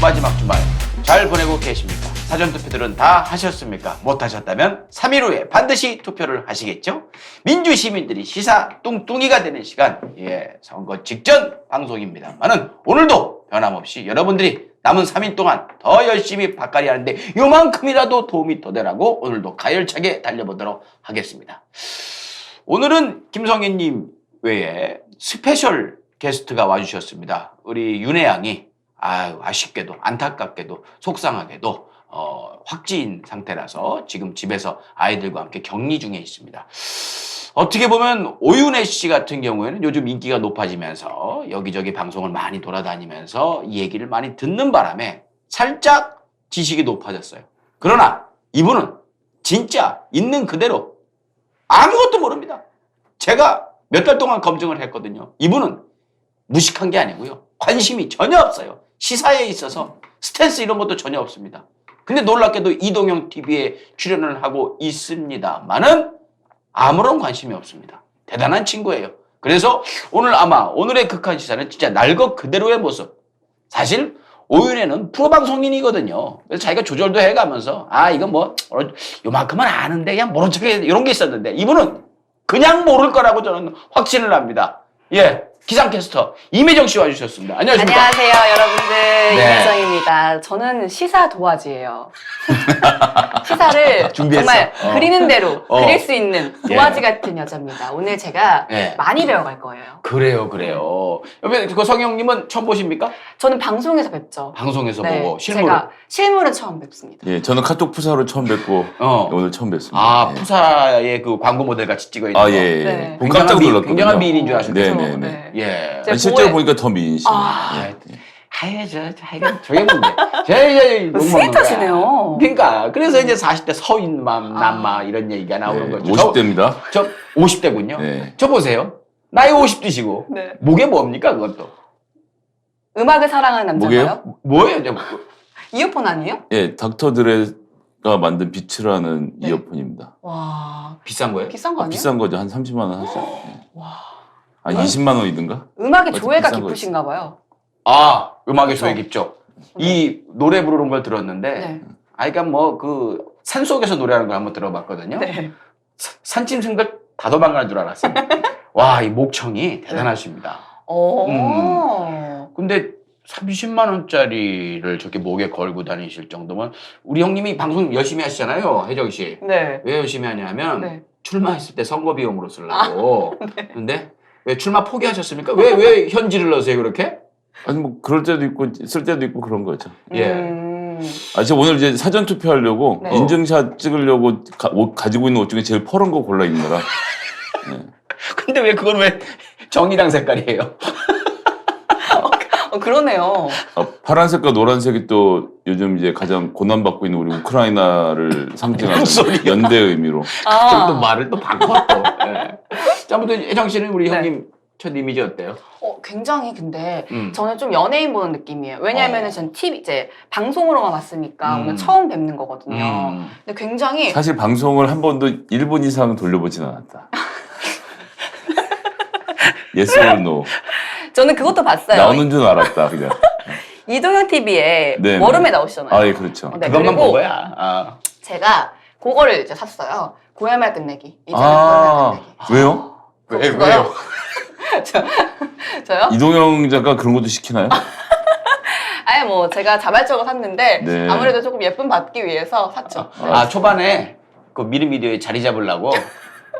마지막 주말 잘 보내고 계십니까? 사전투표들은 다 하셨습니까? 못하셨다면 3일 후에 반드시 투표를 하시겠죠? 민주시민들이 시사 뚱뚱이가 되는 시간, 선거 직전 방송입니다만은 오늘도 변함없이 여러분들이 남은 3일 동안 더 열심히 바까리 하는데 요만큼이라도 도움이 더 되라고 오늘도 가열차게 달려보도록 하겠습니다. 오늘은 김성희님 외에 스페셜 게스트가 와주셨습니다. 우리 윤혜 양이 아쉽게도 안타깝게도 속상하게도 확진 상태라서 지금 집에서 아이들과 함께 격리 중에 있습니다. 어떻게 보면 오윤혜 씨 같은 경우에는 요즘 인기가 높아지면서 여기저기 방송을 많이 돌아다니면서 이 얘기를 많이 듣는 바람에 살짝 지식이 높아졌어요. 그러나 이분은 진짜 있는 그대로 아무것도 모릅니다. 제가 몇 달 동안 검증을 했거든요. 이분은 무식한 게 아니고요. 관심이 전혀 없어요. 시사에 있어서 스탠스 이런 것도 전혀 없습니다. 근데 놀랍게도 이동형 TV에 출연을 하고 있습니다만은 아무런 관심이 없습니다. 대단한 친구예요. 그래서 오늘의 극한 시사는 진짜 날 것 그대로의 모습. 사실 오윤혜는 프로방송인이거든요. 그래서 자기가 조절도 해가면서 이건 뭐 요만큼은 아는데 그냥 모른 척해 이런 게 있었는데 이분은 그냥 모를 거라고 저는 확신을 합니다. 기상캐스터 임혜정 씨 와주셨습니다. 안녕하십니까? 안녕하세요, 여러분들. 네. 임혜정입니다. 저는 시사 도화지예요. 시사를 준비했어. 정말 그리는 대로 그릴 수 있는 도화지 같은 여자입니다. 오늘 제가 많이 배워갈 거예요. 그래요. 옆에 그 성형님은 처음 보십니까? 저는 방송에서 뵙죠. 방송에서 보고 실물로. 제가 실물은 처음 뵙습니다. 예, 저는 카톡 푸사로 처음 뵙고 오늘 처음 뵙습니다. 푸사의 그 광고 모델 같이 찍어 있는 거. 네. 깜짝 놀랐거든요. 굉장한 미인인 줄 아셨겠죠? 네네네. 제가 실제로 보니까 더 미인이시네요. 저게 뭔데? 저게 스윗하시네요. 그러니까 그래서 이제 40대 서인맘 남마 이런 얘기가 나오는 거죠. 50대입니다. 저 50대군요. 네. 저 보세요. 나이 50대시고 목에 뭡니까 그것도? 음악을 사랑하는 남자가요? 뭐예요? 이어폰 아니에요? 예, 닥터 드레가 만든 비츠라는 이어폰입니다. 와, 비싼 거예요? 비싼 거 아니에요? 비싼 거죠. 한 30만 원 하죠. 와, 20만 원이든가? 음악에 조예가 비싼 거 깊으신가 봐요. 음악의 조예 깊죠. 이 노래 부르는 걸 들었는데 그러니까 뭐 그 산속에서 노래하는 걸 한번 들어봤거든요. 산짐승 다 도망가는 줄 알았어요. 와, 이 목청이 대단하십니다. 근데 30만 원짜리를 저렇게 목에 걸고 다니실 정도면 우리 형님이 방송 열심히 하시잖아요, 혜정 씨. 네. 왜 열심히 하냐면 출마했을 때 선거 비용으로 쓰려고. 근데 왜 출마 포기하셨습니까? 왜 현질을 넣으세요 그렇게? 아니 뭐 그럴 때도 있고 쓸 때도 있고 그런 거죠. 예. 제가 오늘 이제 사전 투표하려고 인증샷 찍으려고 가지고 있는 옷 중에 제일 퍼런 거 골라 입느라. 근데 왜 그건 왜 정의당 색깔이에요? 그러네요. 파란색과 노란색이 또 요즘 이제 가장 고난받고 있는 우리 우크라이나를 상징하는 연대 의미로. 또 말을 또 바꿔 또. 자, 아무튼 혜정 씨는 우리 형님 첫 이미지 어때요? 굉장히 근데 저는 좀 연예인 보는 느낌이에요. 왜냐하면 전 TV 이제 방송으로만 봤으니까 오늘 처음 뵙는 거거든요. 근데 굉장히 사실 방송을 한 번도 1분 이상 돌려보진 않았다. Yes or no. 저는 그것도 봤어요. 나오는 줄 알았다 그냥. 이동형 TV에 워룸에 나오시잖아요. 예, 그렇죠. 그것만 본 거야. 제가 그거를 이제 샀어요. 고야말 끝내기. 이동형 끝내기. 왜요? 왜요? 저요? 이동영 작가 그런 것도 시키나요? 아니 뭐 제가 자발적으로 샀는데 아무래도 조금 예쁨 받기 위해서 샀죠. 초반에 그 미르미디어에 자리 잡으려고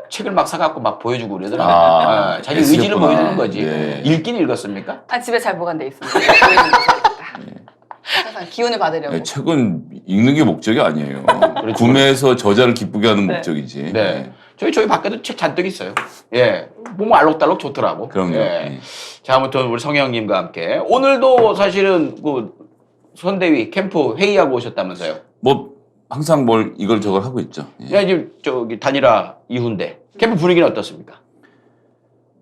책을 막 사갖고 막 보여주고 그러더라고요. 자기 의지를 보여주는 거지. 읽긴 읽었습니까? 집에 잘 보관돼 있습니다. 항상 기운을 받으려고. 책은 읽는 게 목적이 아니에요. 구매해서 저자를 기쁘게 하는 목적이지. 저희 밖에도 책 잔뜩 있어요. 보면 알록달록 좋더라고. 그럼요. 자, 아무튼 우리 성형님과 함께 오늘도 사실은 그 선대위 캠프 회의하고 오셨다면서요? 뭐 항상 뭘 이걸 저걸 하고 있죠. 지금 저기 단일화 이후인데 캠프 분위기는 어떻습니까?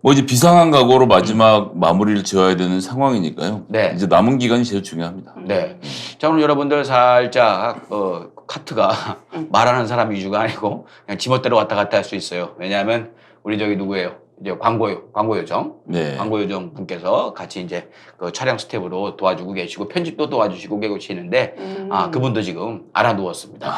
뭐 이제 비상한 각오로 마지막 마무리를 지어야 되는 상황이니까요. 이제 남은 기간이 제일 중요합니다. 자, 오늘 여러분들 살짝 카트가 말하는 사람 위주가 아니고 그냥 지멋대로 왔다 갔다 할 수 있어요. 왜냐하면 우리 저기 누구예요? 이제 광고 요정, 네. 광고 요정 분께서 같이 이제 그 촬영 스텝으로 도와주고 계시고 편집도 도와주시고 계시는데 그분도 지금 알아누웠습니다.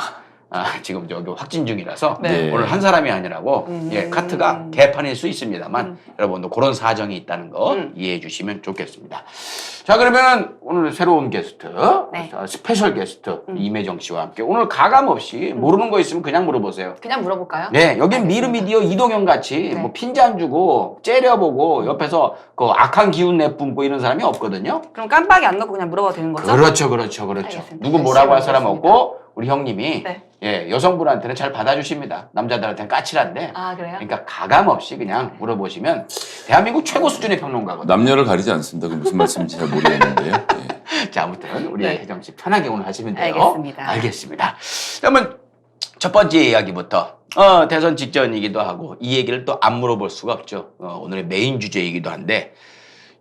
지금 저기 확진 중이라서 네. 오늘 한 사람이 아니라고 예, 카트가 개판일 수 있습니다만 여러분도 그런 사정이 있다는 거 이해해 주시면 좋겠습니다. 자, 그러면 오늘 새로운 게스트, 네. 스페셜 게스트 임혜정 씨와 함께 오늘 가감 없이 모르는 거 있으면 그냥 물어보세요. 그냥 물어볼까요? 네, 여긴 미르미디어 이동현 같이 네. 뭐 핀잔 주고 째려보고 옆에서 그 악한 기운 내뿜고 이런 사람이 없거든요. 그럼 깜빡이 안 넣고 그냥 물어봐도 되는 거죠? 그렇죠. 알겠습니다. 누구 뭐라고 할 사람 열심히 없고 우리 형님이 네. 예, 여성분한테는 잘 받아주십니다. 남자들한테는 까칠한데. 아, 그래요? 그러니까 가감 없이 그냥 물어보시면 대한민국 최고 수준의 평론가거든요. 남녀를 가리지 않습니다. 그 무슨 말씀인지 잘 모르겠는데요. 예. 자, 아무튼 우리 네. 혜정 씨 편하게 오늘 하시면 돼요. 알겠습니다. 알겠습니다. 그러면 첫 번째 이야기부터 대선 직전이기도 하고 이 얘기를 또 안 물어볼 수가 없죠. 오늘의 메인 주제이기도 한데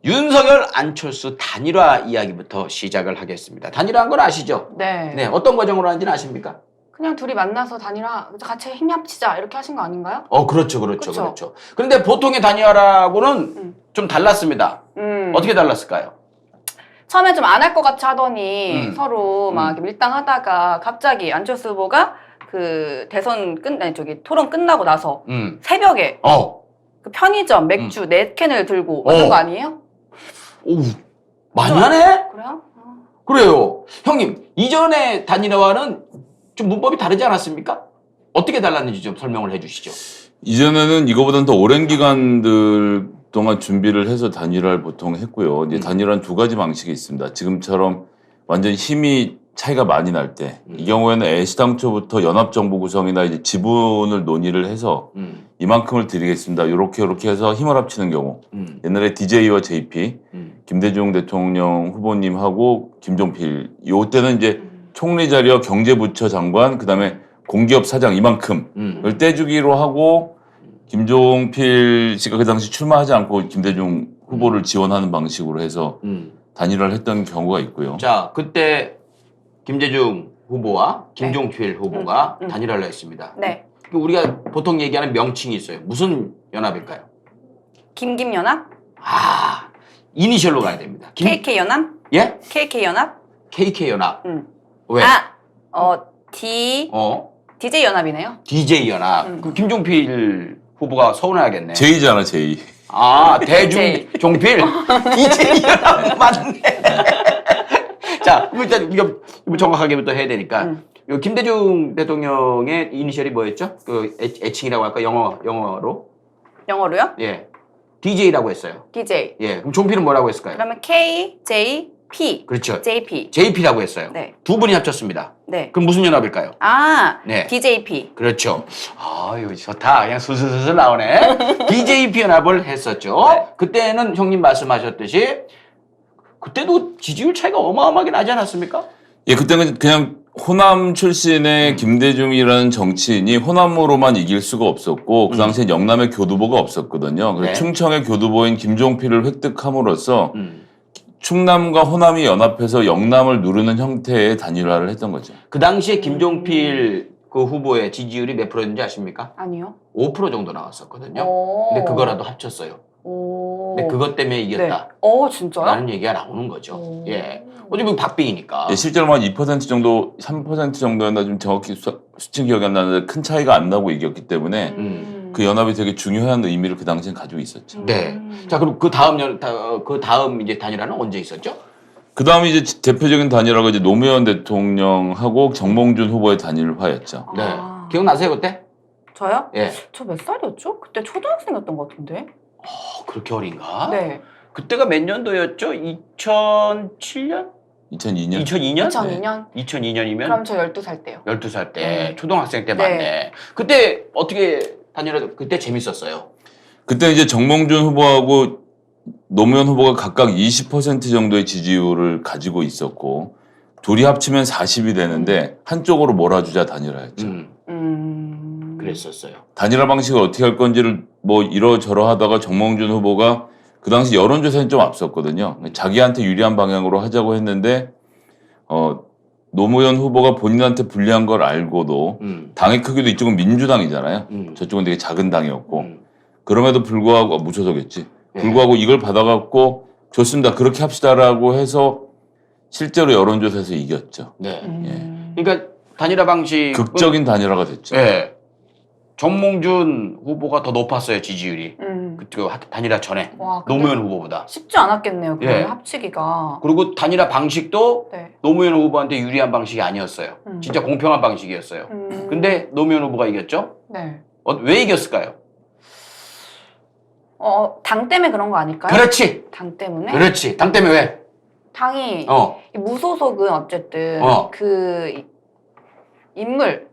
윤석열 안철수 단일화 이야기부터 시작을 하겠습니다. 단일화한 건 아시죠? 네. 네, 어떤 과정으로 하는지는 아십니까? 그냥 둘이 만나서 단일화 같이 힘 합치자 이렇게 하신 거 아닌가요? 그렇죠. 그쵸? 그런데 보통의 단일화라고는 좀 달랐습니다. 어떻게 달랐을까요? 처음에 좀 안 할 것 같이 하더니 음. 서로 막 이렇게 밀당하다가 갑자기 안철수 후보가 그 대선 토론 끝나고 나서 새벽에 그 편의점 맥주 4캔을 들고 오는 거 아니에요? 오, 많이 하네? 그래요? 그래요. 형님, 이전의 단일화와는 좀 문법이 다르지 않았습니까? 어떻게 달랐는지 좀 설명을 해 주시죠. 이전에는 이거보다는 더 오랜 기간들 동안 준비를 해서 단일화를 보통 했고요. 이제 단일화는 두 가지 방식이 있습니다. 지금처럼 완전 힘이 차이가 많이 날 때, 이 경우에는 애시당초부터 연합정부 구성이나 이제 지분을 논의를 해서 이만큼을 드리겠습니다. 요렇게 해서 힘을 합치는 경우. 옛날에 DJ와 JP, 김대중 대통령 후보님하고 김종필, 요때는 이제 총리 자리와 경제부처 장관, 그 다음에 공기업 사장 이만큼을 떼주기로 하고 김종필 씨가 그 당시 출마하지 않고 김대중 후보를 지원하는 방식으로 해서 단일화를 했던 경우가 있고요. 자, 그때 김대중 후보와 김종필 후보가 단일화를 했습니다. 네. 우리가 보통 얘기하는 명칭이 있어요. 무슨 연합일까요? 김김연합? 이니셜로 가야 됩니다. KK연합? 예? KK연합? KK연합. 왜? DJ연합이네요. DJ연합. 그럼 김종필 후보가 서운해하겠네. 제이잖아, 제이. 대중종필? DJ연합 맞네. 자, 일단 이거 정확하게부터 해야 되니까. 요 김대중 대통령의 이니셜이 뭐였죠? 그 애칭이라고 할까? 영어로? 영어로요? 예. DJ라고 했어요. DJ. 예. 그럼 종필은 뭐라고 했을까요? 그러면 KJP. 그렇죠. JP. JP라고 했어요. 네. 두 분이 합쳤습니다. 네. 그럼 무슨 연합일까요? 네. DJP. 그렇죠. 이거 좋다. 그냥 슬슬슬 나오네. DJP 연합을 했었죠. 네. 그때는 형님 말씀하셨듯이 그때도 지지율 차이가 어마어마하게 나지 않았습니까? 예, 그때는 그냥 호남 출신의 김대중이라는 정치인이 호남으로만 이길 수가 없었고 그 당시에 영남의 교두보가 없었거든요. 그래서 네. 충청의 교두보인 김종필을 획득함으로써 충남과 호남이 연합해서 영남을 누르는 형태의 단일화를 했던 거죠. 그 당시에 김종필 그 후보의 지지율이 몇 프로였는지 아십니까? 아니요. 5% 정도 나왔었거든요. 오. 근데 그거라도 합쳤어요. 오. 근데 그것 때문에 이겼다. 네. 진짜요? 라는 얘기가 나오는 거죠. 오. 예. 어차피 박빙이니까. 예, 실제로 한 2% 정도, 3% 정도였나 좀 정확히 수치 기억이 안 나는데 큰 차이가 안 나고 이겼기 때문에 그 연합이 되게 중요한 의미를 그 당시엔 가지고 있었죠. 네. 자, 그럼 그 다음 이제 단일화는 언제 있었죠? 그 다음에 이제 대표적인 단일화가 이제 노무현 대통령하고 정몽준 후보의 단일화였죠. 네. 기억나세요, 그때? 저요? 예. 저 몇 살이었죠? 그때 초등학생이었던 것 같은데. 그렇게 어린가? 네. 그때가 몇 년도였죠? 2007년? 2002년. 2002년? 2002년? 2002년이면 그럼 저 12살 때요. 12살 때, 네. 초등학생 때 네. 맞네. 그때 어떻게 단일화, 그때 재밌었어요. 그때 이제 정몽준 후보하고 노무현 후보가 각각 20% 정도의 지지율을 가지고 있었고 둘이 합치면 40이 되는데 한쪽으로 몰아주자 단일화였죠. 그랬었어요. 단일화 방식을 어떻게 할 건지를 뭐 이러저러 하다가 정몽준 후보가 그 당시 여론조사는 좀 앞섰거든요. 자기한테 유리한 방향으로 하자고 했는데 노무현 후보가 본인한테 불리한 걸 알고도 당의 크기도 이쪽은 민주당이잖아요. 저쪽은 되게 작은 당이었고 그럼에도 불구하고 무소속이었지. 예. 불구하고 이걸 받아갖고 좋습니다. 그렇게 합시다라고 해서 실제로 여론조사에서 이겼죠. 네. 그러니까 단일화 방식 극적인 단일화가 됐죠. 예. 정몽준 후보가 더 높았어요, 지지율이. 그 단일화 전에. 와, 근데 노무현 후보보다. 쉽지 않았겠네요. 그걸 예. 합치기가. 그리고 단일화 방식도 네. 노무현 후보한테 유리한 방식이 아니었어요. 진짜 공평한 방식이었어요. 근데 노무현 후보가 이겼죠? 네. 왜 이겼을까요? 당 때문에 그런 거 아닐까요? 그렇지. 당 때문에? 그렇지. 당 때문에 왜? 당이 어. 무소속은 어쨌든 그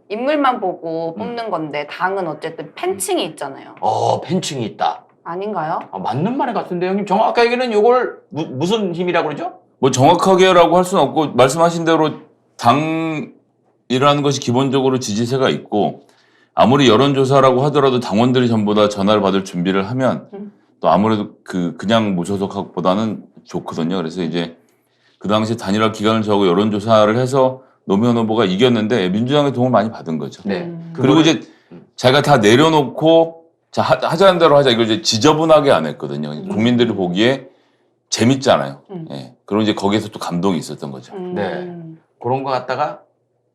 인물만 보고 뽑는 건데 당은 어쨌든 팬층이 있잖아요. 팬층이 있다. 아닌가요? 맞는 말 같은데 형님 정확하게는 이걸 무슨 힘이라고 그러죠? 뭐 정확하게라고 할 수는 없고 말씀하신 대로 당이라는 것이 기본적으로 지지세가 있고 아무리 여론조사라고 하더라도 당원들이 전부 다 전화를 받을 준비를 하면 또 아무래도 그냥 무소속보다는 좋거든요. 그래서 이제 그 당시 단일화 기간을 정하고 여론조사를 해서 노무현 후보가 이겼는데 민주당의 도움을 많이 받은 거죠. 네. 그리고 이제 자기가 다 내려놓고 자 하자는 대로 하자 이걸 이제 지저분하게 안 했거든요. 국민들이 보기에 재밌잖아요. 예. 그리고 이제 거기에서 또 감동이 있었던 거죠. 네. 그런 거 갖다가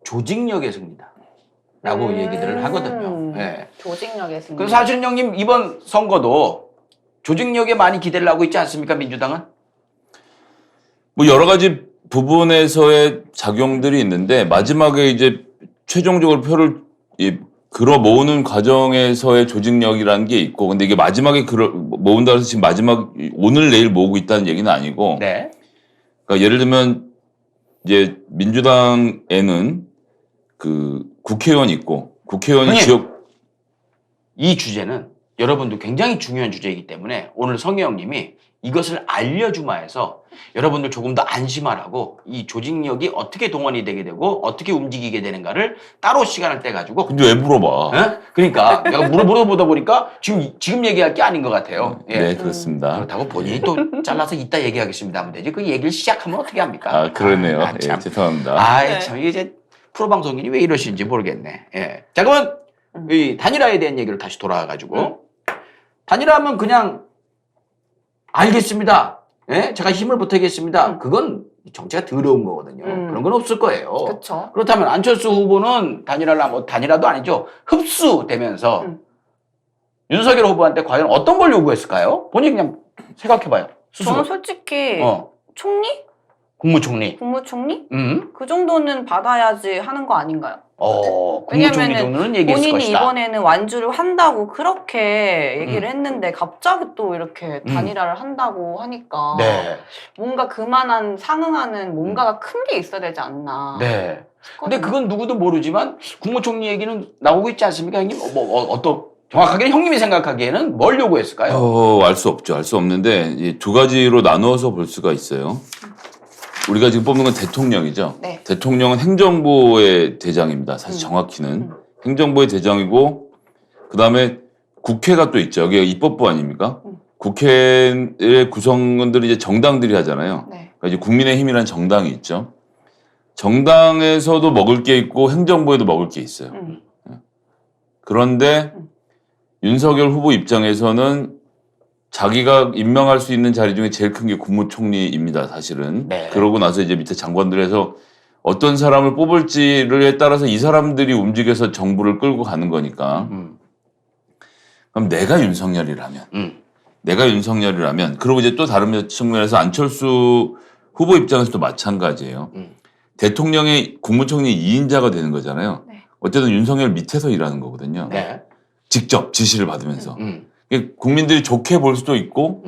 조직력의 승리다라고 얘기들을 하거든요. 네. 조직력의 승리. 그래서 사실은 형님 이번 선거도 조직력에 많이 기대를 하고 있지 않습니까, 민주당은? 뭐 여러 가지 부분에서의 작용들이 있는데 마지막에 이제 최종적으로 표를 걸어 모으는 과정에서의 조직력이라는 게 있고 근데 이게 마지막에 모은다 해서 지금 마지막 오늘 내일 모으고 있다는 얘기는 아니고 네. 그러니까 예를 들면 이제 민주당에는 그 국회의원이 있고 국회의원이 형님. 지역 이 주제는 여러분도 굉장히 중요한 주제이기 때문에 오늘 성혜영님이 이것을 알려주마해서 여러분들 조금 더 안심하라고 이 조직력이 어떻게 동원이 되게 되고 어떻게 움직이게 되는가를 따로 시간을 떼가지고 근데 왜 물어봐? 에? 그러니까 내가 물어보다 보니까 지금 얘기할 게 아닌 것 같아요. 예. 네 그렇습니다. 그렇다고 본인이 또 잘라서 이따 얘기하겠습니다 하면 되지. 그 얘기를 시작하면 어떻게 합니까? 아 그러네요. 아, 참. 예, 죄송합니다. 아이 참 이게 이제 프로 방송인이 왜 이러시는지 모르겠네. 예. 자 그러면 이 단일화에 대한 얘기를 다시 돌아와가지고 단일화하면 그냥 알겠습니다. 예? 제가 힘을 보태겠습니다. 그건 정치가 더러운 거거든요. 그런 건 없을 거예요. 그렇죠. 그렇다면 안철수 후보는 단일화도 아니죠. 흡수되면서 윤석열 후보한테 과연 어떤 걸 요구했을까요? 본인이 그냥 생각해봐요. 스스로. 저는 솔직히 총리? 국무총리. 국무총리? 그 정도는 받아야지 하는 거 아닌가요? 국무총리 정도는 얘기했을 본인이 것이다. 이번에는 완주를 한다고 그렇게 얘기를 했는데 갑자기 또 이렇게 단일화를 한다고 하니까 네. 뭔가 그만한 상응하는 뭔가가 큰 게 있어야 되지 않나. 네. 근데 그건 누구도 모르지만 국무총리 얘기는 나오고 있지 않습니까, 형님? 정확하게 형님이 생각하기에는 뭘 요구했을까요? 알 수 없죠. 알 수 없는데 이 두 가지로 나누어서 볼 수가 있어요. 우리가 지금 뽑는 건 대통령이죠. 네. 대통령은 행정부의 대장입니다. 사실 정확히는 행정부의 대장이고 그다음에 국회가 또 있죠. 여기가 입법부 아닙니까? 국회의 구성원들이 이제 정당들이 하잖아요. 네. 그러니까 이제 국민의힘이라는 정당이 있죠. 정당에서도 먹을 게 있고 행정부에도 먹을 게 있어요. 그런데 윤석열 후보 입장에서는 자기가 임명할 수 있는 자리 중에 제일 큰 게 국무총리입니다, 사실은. 네. 그러고 나서 이제 밑에 장관들에서 어떤 사람을 뽑을지에 따라서 이 사람들이 움직여서 정부를 끌고 가는 거니까. 그럼 내가 윤석열이라면, 그리고 이제 또 다른 측면에서 안철수 후보 입장에서도 마찬가지예요. 대통령의 국무총리 2인자가 되는 거잖아요. 네. 어쨌든 윤석열 밑에서 일하는 거거든요. 네. 직접 지시를 받으면서. 국민들이 좋게 볼 수도 있고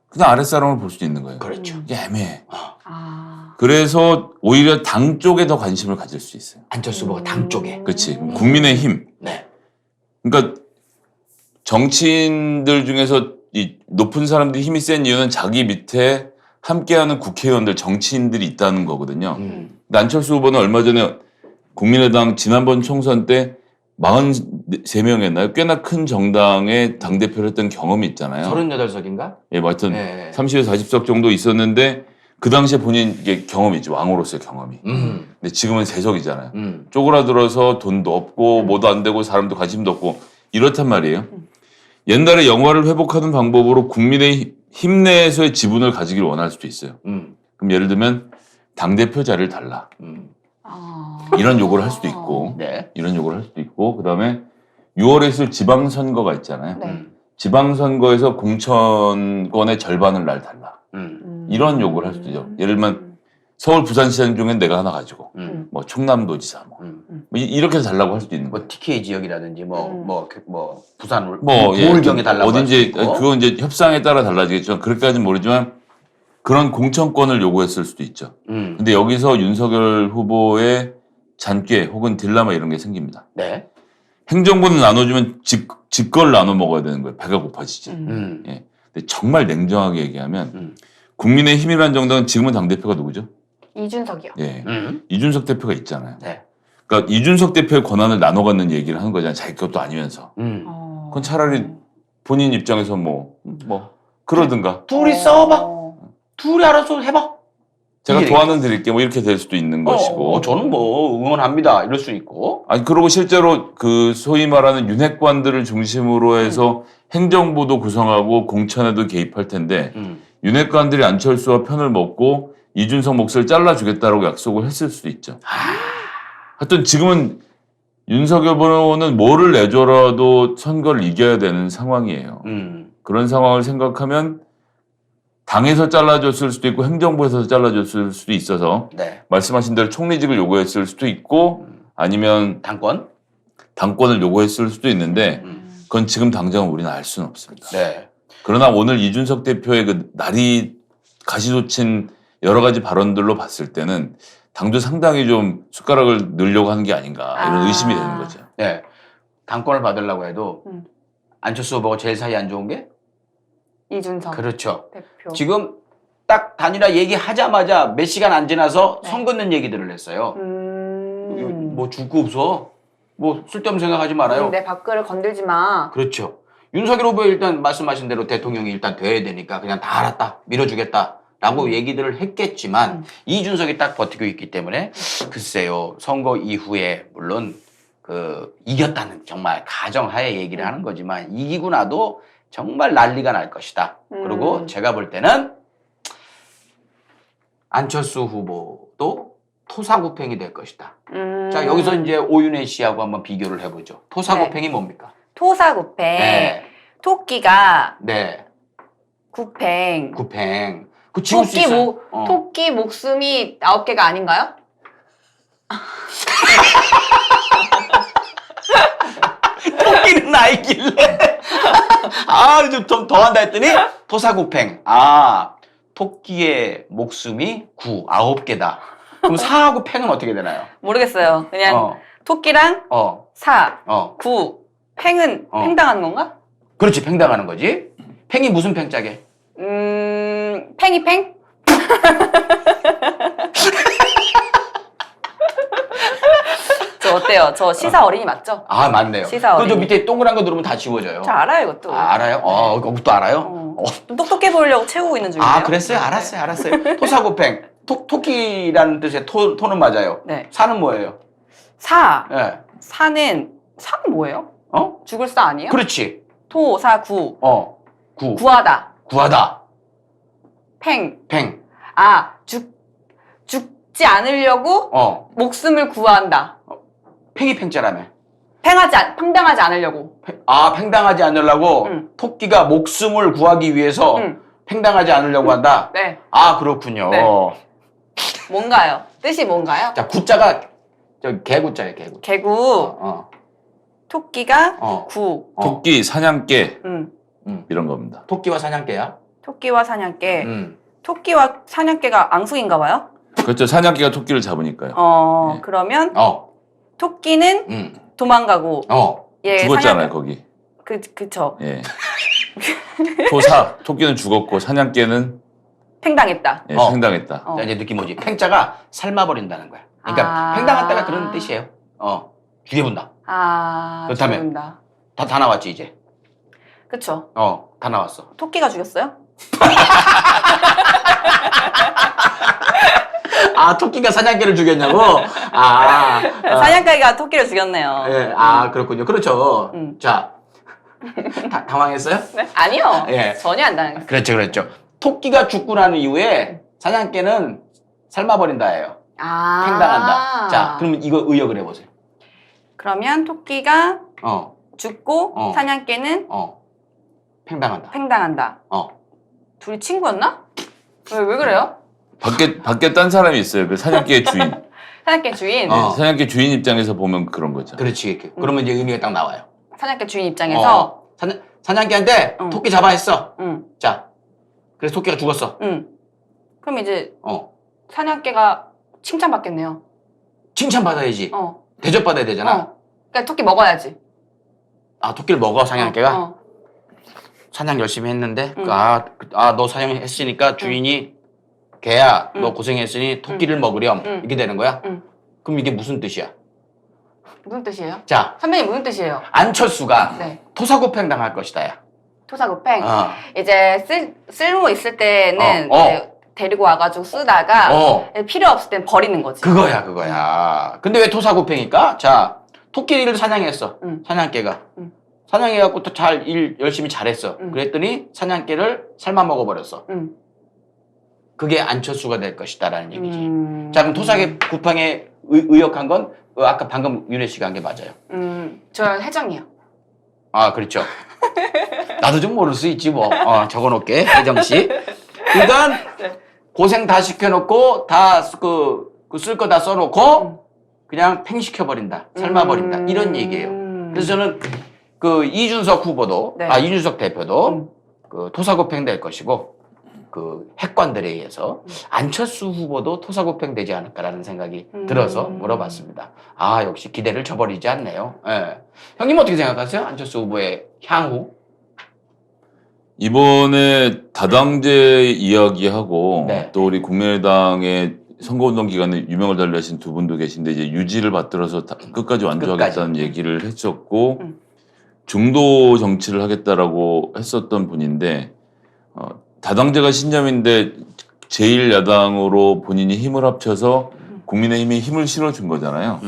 그냥 아랫사람을 볼 수도 있는 거예요. 그렇죠. 이게 애매해. 그래서 오히려 당 쪽에 더 관심을 가질 수 있어요. 안철수 후보가 당 쪽에. 그렇지. 국민의힘. 네. 그러니까 정치인들 중에서 이 높은 사람들이 힘이 센 이유는 자기 밑에 함께하는 국회의원들, 정치인들이 있다는 거거든요. 근데 안철수 후보는 얼마 전에 국민의당 지난번 총선 때 43명이었나요? 꽤나 큰 정당의 당대표를 했던 경험이 있잖아요. 38석인가? 예, 뭐 하여튼 네. 30에서 40석 정도 있었는데 그 당시에 본인 이게 경험이 있죠. 왕으로서의 경험이. 근데 지금은 세석이잖아요. 쪼그라들어서 돈도 없고 뭐도 안 되고 사람도 관심도 없고 이렇단 말이에요. 옛날에 영화를 회복하는 방법으로 국민의 힘 내에서의 지분을 가지기를 원할 수도 있어요. 그럼 예를 들면 당대표 자리를 달라. 이런 요구를 할 수도 있고, 네. 이런 요구를 할 수도 있고, 그 다음에 6월에 있을 지방선거가 있잖아요. 네. 지방선거에서 공천권의 절반을 날 달라. 이런 요구를 할 수도 있죠. 예를 들면 서울 부산시장 중엔 내가 하나 가지고, 뭐 충남도지사, 뭐 이렇게 해서 달라고 할 수도 있는 거예요. 뭐 TK 지역이라든지 부산 예, 우울경에 달라고 어딘지 할 수도 있고. 그건 이제 협상에 따라 달라지겠죠. 그렇게까지는 모르지만 그런 공천권을 요구했을 수도 있죠. 근데 여기서 윤석열 후보의 잔꾀 혹은 딜레마 이런 게 생깁니다. 네. 행정부는 나눠주면 집걸 나눠 먹어야 되는 거예요. 배가 고파지지. 예. 근데 정말 냉정하게 얘기하면 국민의힘이라는 정당은 지금은 당대표가 누구죠? 이준석이요. 예. 이준석 대표가 있잖아요. 네. 그러니까 이준석 대표의 권한을 나눠 갖는 얘기를 하는 거잖아요. 자기 것도 아니면서. 그건 차라리 본인 입장에서 뭐 그러든가. 둘이 싸워봐. 둘이 알아서 해봐. 제가 이게 도와는 드릴게 뭐 이렇게 될 수도 있는 것이고. 저는 뭐 응원합니다. 이럴 수 있고. 아니 그리고 실제로 그 소위 말하는 윤핵관들을 중심으로 해서 행정부도 구성하고 공천에도 개입할 텐데 윤핵관들이 안철수와 편을 먹고 이준석 몫을 잘라주겠다라고 약속을 했을 수도 있죠. 하여튼 지금은 윤석열 후보는 뭐를 내줘라도 선거를 이겨야 되는 상황이에요. 그런 상황을 생각하면 당에서 잘라줬을 수도 있고 행정부에서 잘라줬을 수도 있어서 네. 말씀하신 대로 총리직을 요구했을 수도 있고 아니면 당권을 요구했을 수도 있는데 그건 지금 당장 우리는 알 수는 없습니다. 네. 그러나 오늘 이준석 대표의 그 날이 가시돋친 여러 가지 발언들로 봤을 때는 당도 상당히 좀 숟가락을 넣으려고 하는 게 아닌가 이런 의심이 되는 거죠. 네. 당권을 받으려고 해도 안철수 후보가 제일 사이 안 좋은 게 이준석 그렇죠. 대표. 지금 딱 단일화 얘기하자마자 몇 시간 안 지나서 네. 선 긋는 얘기들을 했어요. 뭐 줄 거 없어. 뭐 쓸데없는 생각하지 말아요. 내 밥그릇 건들지 마. 그렇죠. 윤석열 후보 일단 말씀하신 대로 대통령이 일단 돼야 되니까 그냥 다 알았다. 밀어주겠다라고 얘기들을 했겠지만 이준석이 딱 버티고 있기 때문에 글쎄요. 선거 이후에 물론 그 이겼다는 정말 가정하에 얘기를 하는 거지만 이기고 나도 정말 난리가 날 것이다. 그리고 제가 볼 때는 안철수 후보도 토사구팽이 될 것이다. 자, 여기서 이제 오윤혜 씨하고 한번 비교를 해보죠. 토사구팽이 뭡니까? 토사구팽. 네. 토끼가 네. 구팽. 구팽. 그 지울 수 있어요? 토끼 목숨이 9개가 아닌가요? 토끼는 나이길래. 좀 더 한다 했더니 토사구팽. 토끼의 목숨이 9개다. 그럼 사하고 팽은 어떻게 되나요? 모르겠어요. 그냥 토끼랑 사, 9, 팽은 팽당하는 건가? 그렇지, 팽당하는 거지. 팽이 무슨 팽짝에? 팽이 팽? 저 어때요? 저 시사 어린이 맞죠? 맞네요. 시사 그저 어린이. 밑에 동그란 거 누르면 다 지워져요. 저 알아요, 이것도. 알아요? 그것도 알아요? 좀 똑똑해 보이려고 채우고 있는 중이에요. 그랬어요? 알았어요. 토사구팽. 토끼라는 뜻의 토는 맞아요. 네. 사는 뭐예요? 사. 네. 사는 뭐예요? 죽을 사 아니에요? 그렇지. 토, 사, 구. 구. 구하다. 팽. 팽. 죽지 않으려고 목숨을 구한다. 팽이 팽자라며. 팽당하지 않으려고. 팽당하지 않으려고 토끼가 목숨을 구하기 위해서 팽당하지 않으려고 한다? 네. 그렇군요. 네. 뭔가요? 뜻이 뭔가요? 자, 구자가 개구자예요, 개구. 개구. 토끼가 구. 토끼, 사냥개 이런 겁니다. 토끼와 사냥개야? 토끼와 사냥개. 토끼와 사냥개가 앙숙인가 봐요? 그렇죠. 사냥개가 토끼를 잡으니까요. 네. 그러면 토끼는 도망가고 죽었잖아요, 거기. 그쵸. 예. 토끼는 죽었고 사냥개는 팽당했다. 예, 팽당했다. 자, 이제 느낌 뭐지? 팽자가 삶아버린다는 거야. 그러니까 팽당했다가 그런 뜻이에요. 죽여본다. 그렇다면 죽는다. 다 나왔지 이제. 그쵸. 다 나왔어. 토끼가 죽였어요? 토끼가 사냥개를 죽였냐고? 사냥개가 토끼를 죽였네요. 예, 그렇군요. 그렇죠. 자, 당황했어요? 네? 아니요. 예. 전혀 안 당했어요. 그렇죠. 토끼가 죽고 난 이후에 사냥개는 삶아버린다예요. 아. 팽당한다. 자, 그러면 이거 의역을 해보세요. 그러면 토끼가 어, 죽고 사냥개는 팽당한다. 팽당한다. 둘이 친구였나? 왜 그래요? 밖에 딴 사람이 있어요. 그 사냥개의 주인. 사냥개 주인. 사냥개 주인 입장에서 보면 그런 거죠. 그렇지. 그러면 이제 의미가 딱 나와요. 사냥개 주인 입장에서. 사냥개한테 토끼 잡아 했어. 응. 자, 그래서 토끼가 죽었어. 응. 그럼 이제 사냥개가 칭찬받겠네요. 칭찬받아야지. 대접받아야 되잖아. 그러니까 토끼 먹어야지. 아, 토끼를 먹어, 사냥개가? 사냥 열심히 했는데, 너 사냥했으니까 주인이, 개야, 너 고생했으니 토끼를 먹으렴. 이렇게 되는 거야? 그럼 이게 무슨 뜻이야? 무슨 뜻이에요? 자, 선배님 무슨 뜻이에요? 안철수가 네. 토사구팽 당할 것이다, 야. 토사구팽. 이제 쓸모 있을 때는 어. 이제 데리고 와가지고 쓰다가 필요 없을 땐 버리는 거지. 그거야. 근데 왜 토사구팽일까? 자, 토끼를 사냥했어. 사냥개가. 사냥해갖고 또 열심히 잘했어. 그랬더니 사냥개를 삶아 먹어버렸어. 그게 안철수가 될 것이다라는 얘기지. 자, 그럼 토사구팽에 의역한 건 아까 방금 윤혜 씨가 한 게 맞아요. 저 해정이요. 아, 그렇죠. 나도 좀 모를 수 있지 뭐. 적어놓을게, 혜정 씨. 그러니까 고생 다 시켜놓고 다 쓸 거 다 써놓고 그냥 팽시켜버린다, 삶아버린다 이런 얘기예요. 그래서 저는 그 이준석 후보도, 이준석 대표도 그 토사구팽 될 것이고 그 핵관들에 의해서 안철수 후보도 토사구팽 되지 않을까라는 생각이 들어서 물어봤습니다. 아, 역시 기대를 저버리지 않네요. 예. 형님 어떻게 생각하세요? 안철수 후보의 향후? 이번에 다당제 이야기하고 네. 또 우리 국민의당의 선거운동 기간에 유명을 달리하신 두 분도 계신데 이제 유지를 받들어서 끝까지 완주하겠다는 얘기를 했었고 중도 정치를 하겠다라고 했었던 분인데 다당제가 신념인데 제1야당으로 본인이 힘을 합쳐서 국민의힘에 힘을 실어준 거잖아요.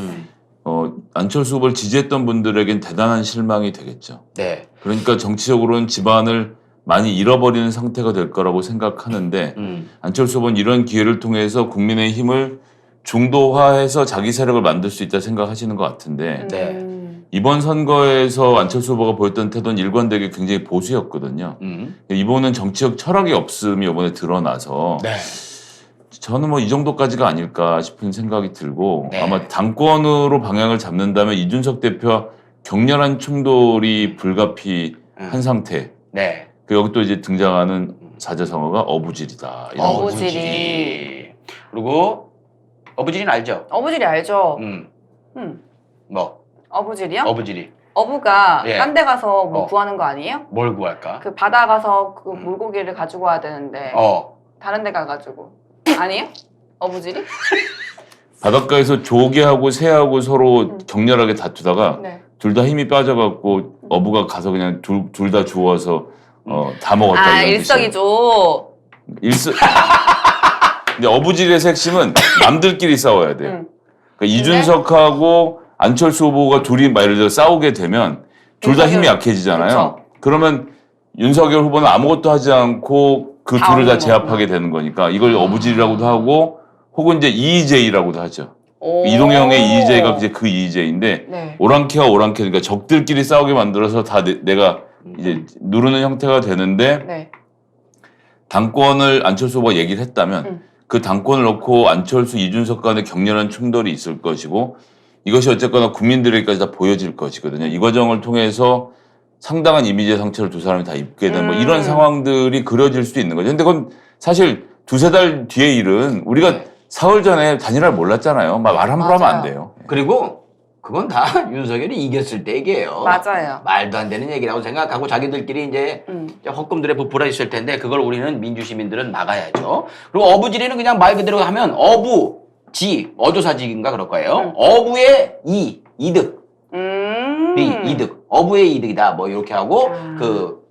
안철수 후보를 지지했던 분들에겐 대단한 실망이 되겠죠. 네. 그러니까 정치적으로는 지반을 많이 잃어버리는 상태가 될 거라고 생각하는데 안철수 후보는 이런 기회를 통해서 국민의힘을 중도화해서 자기 세력을 만들 수 있다 생각하시는 것 같은데 이번 선거에서 안철수 후보가 보였던 태도는 일관되게 굉장히 보수였거든요. 이번은 정치적 철학이 없음이 이번에 드러나서 저는 뭐 이 정도까지가 아닐까 싶은 생각이 들고 아마 당권으로 방향을 잡는다면 이준석 대표와 격렬한 충돌이 불가피한 상태. 여기 또 이제 등장하는 사자성어가 어부질이다. 이런 어부질이. 그리고 어부질이는 알죠? 어부질이 알죠. 뭐? 어부질이요? 어부질이. 어부가 딴 데 가서 뭐 구하는 거 아니에요? 뭘 구할까? 그 바다 가서 그 물고기를 가지고 와야 되는데 다른 데 가가지고 아니에요? 어부질이? 바닷가에서 조개하고 새하고 서로 격렬하게 다투다가 둘 다 힘이 빠져갖고 어부가 가서 그냥 둘 다 주워서 다 먹었다. 이런 일석이조. 근데 어부질의 핵심은 남들끼리 싸워야 돼요. 그러니까 이준석하고 안철수 후보가 둘이 예를 들어 싸우게 되면 둘 다 힘이 약해지잖아요. 그러면 윤석열 후보는 아무것도 하지 않고 그 둘을 다 제압하게 되는 거니까 이걸 어부질이라고도 하고 혹은 이제 EJ라고도 하죠. 이동형의 EJ가 이제 그 EJ인데 오랑캐와 오랑캐 그러니까 적들끼리 싸우게 만들어서 다 내가 이제 누르는 형태가 되는데 당권을 안철수 후보가 얘기를 했다면 그 당권을 놓고 안철수, 이준석 간의 격렬한 충돌이 있을 것이고 이것이 어쨌거나 국민들에게까지 다 보여질 것이거든요. 이 과정을 통해서 상당한 이미지의 상처를 두 사람이 다 입게 되는 뭐 이런 상황들이 그려질 수도 있는 거죠. 근데 그건 사실 두세 달 뒤의 일은 우리가 사흘 전에 단일화를 몰랐잖아요. 말 함부로 하면 안 돼요. 그리고 그건 다 윤석열이 이겼을 때 얘기예요. 맞아요. 말도 안 되는 얘기라고 생각하고 자기들끼리 이제 헛꿈들에 부풀어 있을 텐데 그걸 우리는 민주시민들은 막아야죠. 그리고 어부지리는 그냥 말 그대로 하면 어부지, 어조사직인가 그럴 거예요. 어부의 이득. 이득. 어부의 이득이다. 뭐 이렇게 하고 그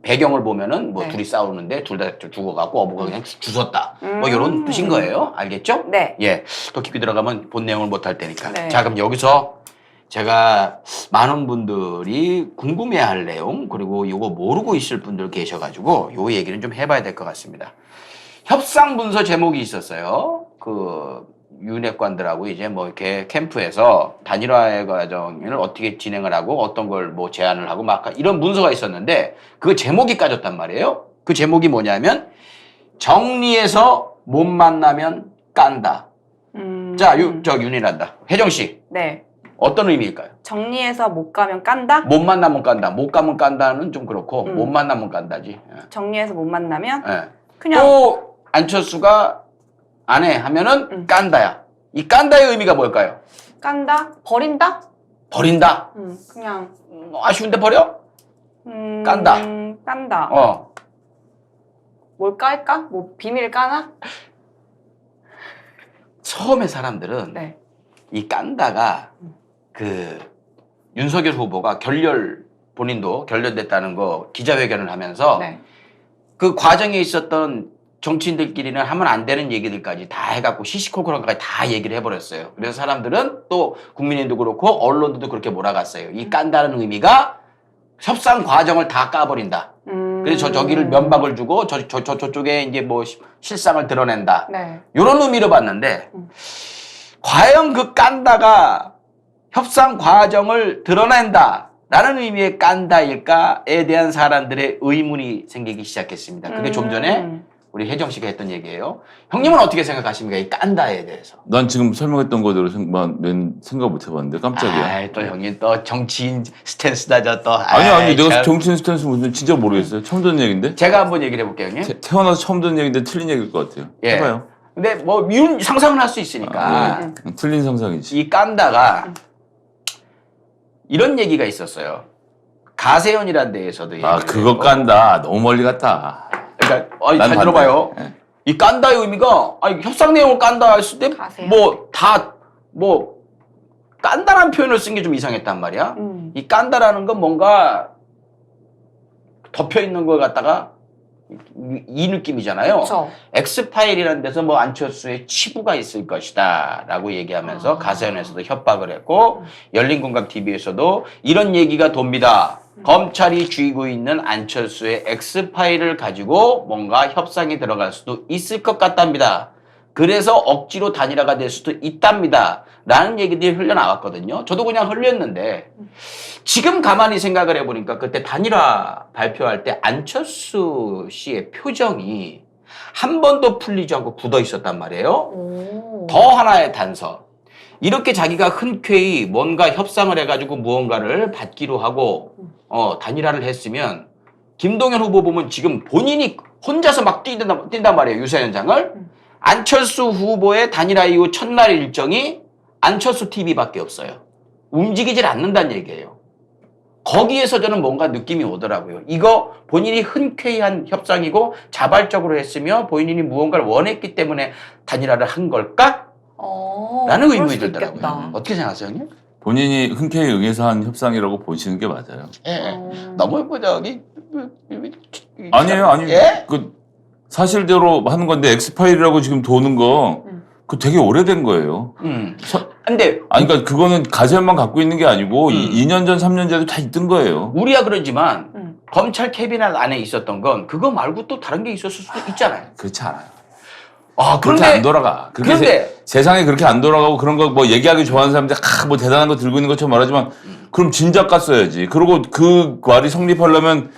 배경을 보면은 뭐 둘이 싸우는데 둘 다 죽어갖고 어부가 그냥 주웠다. 뭐 이런 뜻인 거예요. 알겠죠? 네. 예. 더 깊이 들어가면 본 내용을 못 할 테니까. 자, 그럼 여기서 제가 많은 분들이 궁금해할 내용 그리고 이거 모르고 있을 분들 계셔가지고 요 얘기는 좀 해봐야 될 것 같습니다. 협상 문서 제목이 있었어요. 그 윤핵관들하고 이제 뭐 이렇게 캠프에서 단일화의 과정을 어떻게 진행을 하고 어떤 걸 뭐 제안을 하고 막 이런 문서가 있었는데 그 제목이 까졌단 말이에요. 그 제목이 뭐냐면 정리해서 못 만나면 깐다. 자, 저 윤이란다. 혜정 씨. 네. 어떤 의미일까요? 정리해서 못 가면 깐다? 못 만나면 깐다. 못 가면 깐다는 좀 그렇고 못 만나면 깐다지. 예. 정리해서 못 만나면 예. 그냥 또 안철수가 안 해 하면은 깐다야. 이 깐다의 의미가 뭘까요? 깐다? 버린다? 버린다. 그냥 아쉬운데 버려? 깐다. 깐다. 뭘 깔까? 뭐 비밀 까나? 처음에 사람들은 네. 이 깐다가 그 윤석열 후보가 본인도 결렬됐다는 거 기자회견을 하면서 네. 그 과정에 있었던 정치인들끼리는 하면 안 되는 얘기들까지 다 해갖고 시시콜콜한까지 다 얘기를 해버렸어요. 그래서 사람들은 또 국민의힘도 그렇고 언론들도 그렇게 몰아갔어요. 이 깐다는 의미가 협상 과정을 다 까버린다. 그래서 저기를 면박을 주고 저쪽에 이제 뭐 실상을 드러낸다. 네. 이런 의미로 봤는데 과연 그 깐다가 협상 과정을 드러낸다라는 의미의 깐다일까에 대한 사람들의 의문이 생기기 시작했습니다. 그게 좀 전에 우리 혜정 씨가 했던 얘기예요. 형님은 어떻게 생각하십니까? 이 깐다에 대해서. 난 지금 설명했던 거대로 생각 못 해봤는데 깜짝이야. 아, 또 형님 또 정치인 스탠스다 저 또. 아니 내가 참. 정치인 스탠스 무슨 진짜 모르겠어요. 처음 듣는 얘기인데. 제가 한번 얘기를 해볼게요, 형님. 태어나서 처음 듣는 얘기인데 틀린 얘기일 것 같아요. 예. 해봐요. 근데 뭐 상상은 할 수 있으니까 틀린 상상이지. 이 깐다가 이런 얘기가 있었어요. 가세연이라는 데에서도 얘기를 그거 했고. 깐다. 너무 멀리 갔다. 그러니까 난 잘 반대. 들어봐요. 예. 이 깐다의 의미가 협상 내용을 깐다 했을 때 가세요. 뭐 깐다라는 표현을 쓴 게 좀 이상했단 말이야. 이 깐다라는 건 뭔가 덮여 있는 걸 갖다가 이 느낌이잖아요. 그렇죠. 엑스파일이라는 데서 뭐 안철수의 치부가 있을 것이다 라고 얘기하면서 가세연에서도 협박을 했고 열린공감TV에서도 이런 얘기가 돕니다. 검찰이 쥐고 있는 안철수의 엑스파일을 가지고 뭔가 협상이 들어갈 수도 있을 것 같답니다. 그래서 억지로 단일화가 될 수도 있답니다. 라는 얘기들이 흘러나왔거든요. 저도 그냥 흘렸는데 지금 가만히 생각을 해보니까 그때 단일화 발표할 때 안철수 씨의 표정이 한 번도 풀리지 않고 굳어 있었단 말이에요. 더 하나의 단서. 이렇게 자기가 흔쾌히 뭔가 협상을 해가지고 무언가를 받기로 하고 단일화를 했으면 김동연 후보 보면 지금 본인이 혼자서 막 뛴단 말이에요. 유세 현장을. 안철수 후보의 단일화 이후 첫날 일정이 안철수 TV밖에 없어요. 움직이질 않는다는 얘기예요. 거기에서 저는 뭔가 느낌이 오더라고요. 이거 본인이 흔쾌히 한 협상이고 자발적으로 했으며 본인이 무언가를 원했기 때문에 단일화를 한 걸까? 라는 의문이 들더라고요. 어떻게 생각하세요, 형님? 본인이 흔쾌히 응해서 한 협상이라고 보시는 게 맞아요. 예. 너무 저기 아니에요. 예? 그 사실대로 하는 건데 엑스파일이라고 지금 도는 거 그 되게 오래된 거예요. 근데 그러니까 그거는 가세현만 갖고 있는 게 아니고 2년 전, 3년 전에도 다 있던 거예요. 우리야 그러지만 검찰 캐비넷 안에 있었던 건 그거 말고 또 다른 게 있었을 수도 있잖아요. 그렇지 않아요. 그런데 그렇게 안 돌아가. 그런데 세상에 그렇게 안 돌아가고 그런 거 뭐 얘기하기 좋아하는 사람들 뭐 대단한 거 들고 있는 것처럼 말하지만 그럼 진작 갔어야지. 그리고 그 말이 성립하려면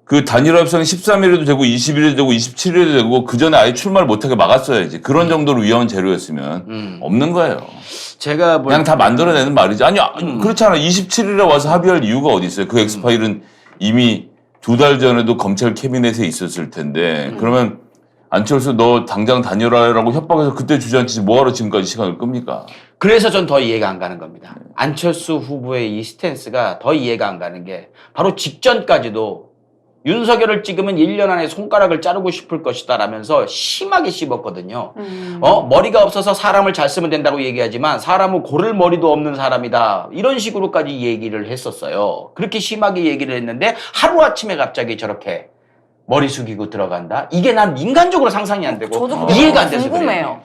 그 단일화 협상이 13일에도 되고 20일에도 되고 27일에도 되고 그 전에 아예 출마를 못하게 막았어야지. 그런 정도로 위험한 재료였으면 없는 거예요. 제가 그냥 다 만들어내는 말이지. 아니 그렇잖아. 27일에 와서 합의할 이유가 어디 있어요. 그 엑스파일은 이미 2달 전에도 검찰 캐비넷에 있었을 텐데 그러면 안철수 너 당장 단일화라고 협박해서 그때 주저앉히지 뭐하러 지금까지 시간을 끕니까? 그래서 전 더 이해가 안 가는 겁니다. 안철수 후보의 이 스탠스가 더 이해가 안 가는 게 바로 직전까지도 윤석열을 찍으면 1년 안에 손가락을 자르고 싶을 것이다 라면서 심하게 씹었거든요. 머리가 없어서 사람을 잘 쓰면 된다고 얘기하지만 사람은 고를 머리도 없는 사람이다. 이런 식으로까지 얘기를 했었어요. 그렇게 심하게 얘기를 했는데 하루아침에 갑자기 저렇게 머리 숙이고 들어간다? 이게 난 인간적으로 상상이 안 되고 저도 이해가 안 돼서 궁금해요. 그래요.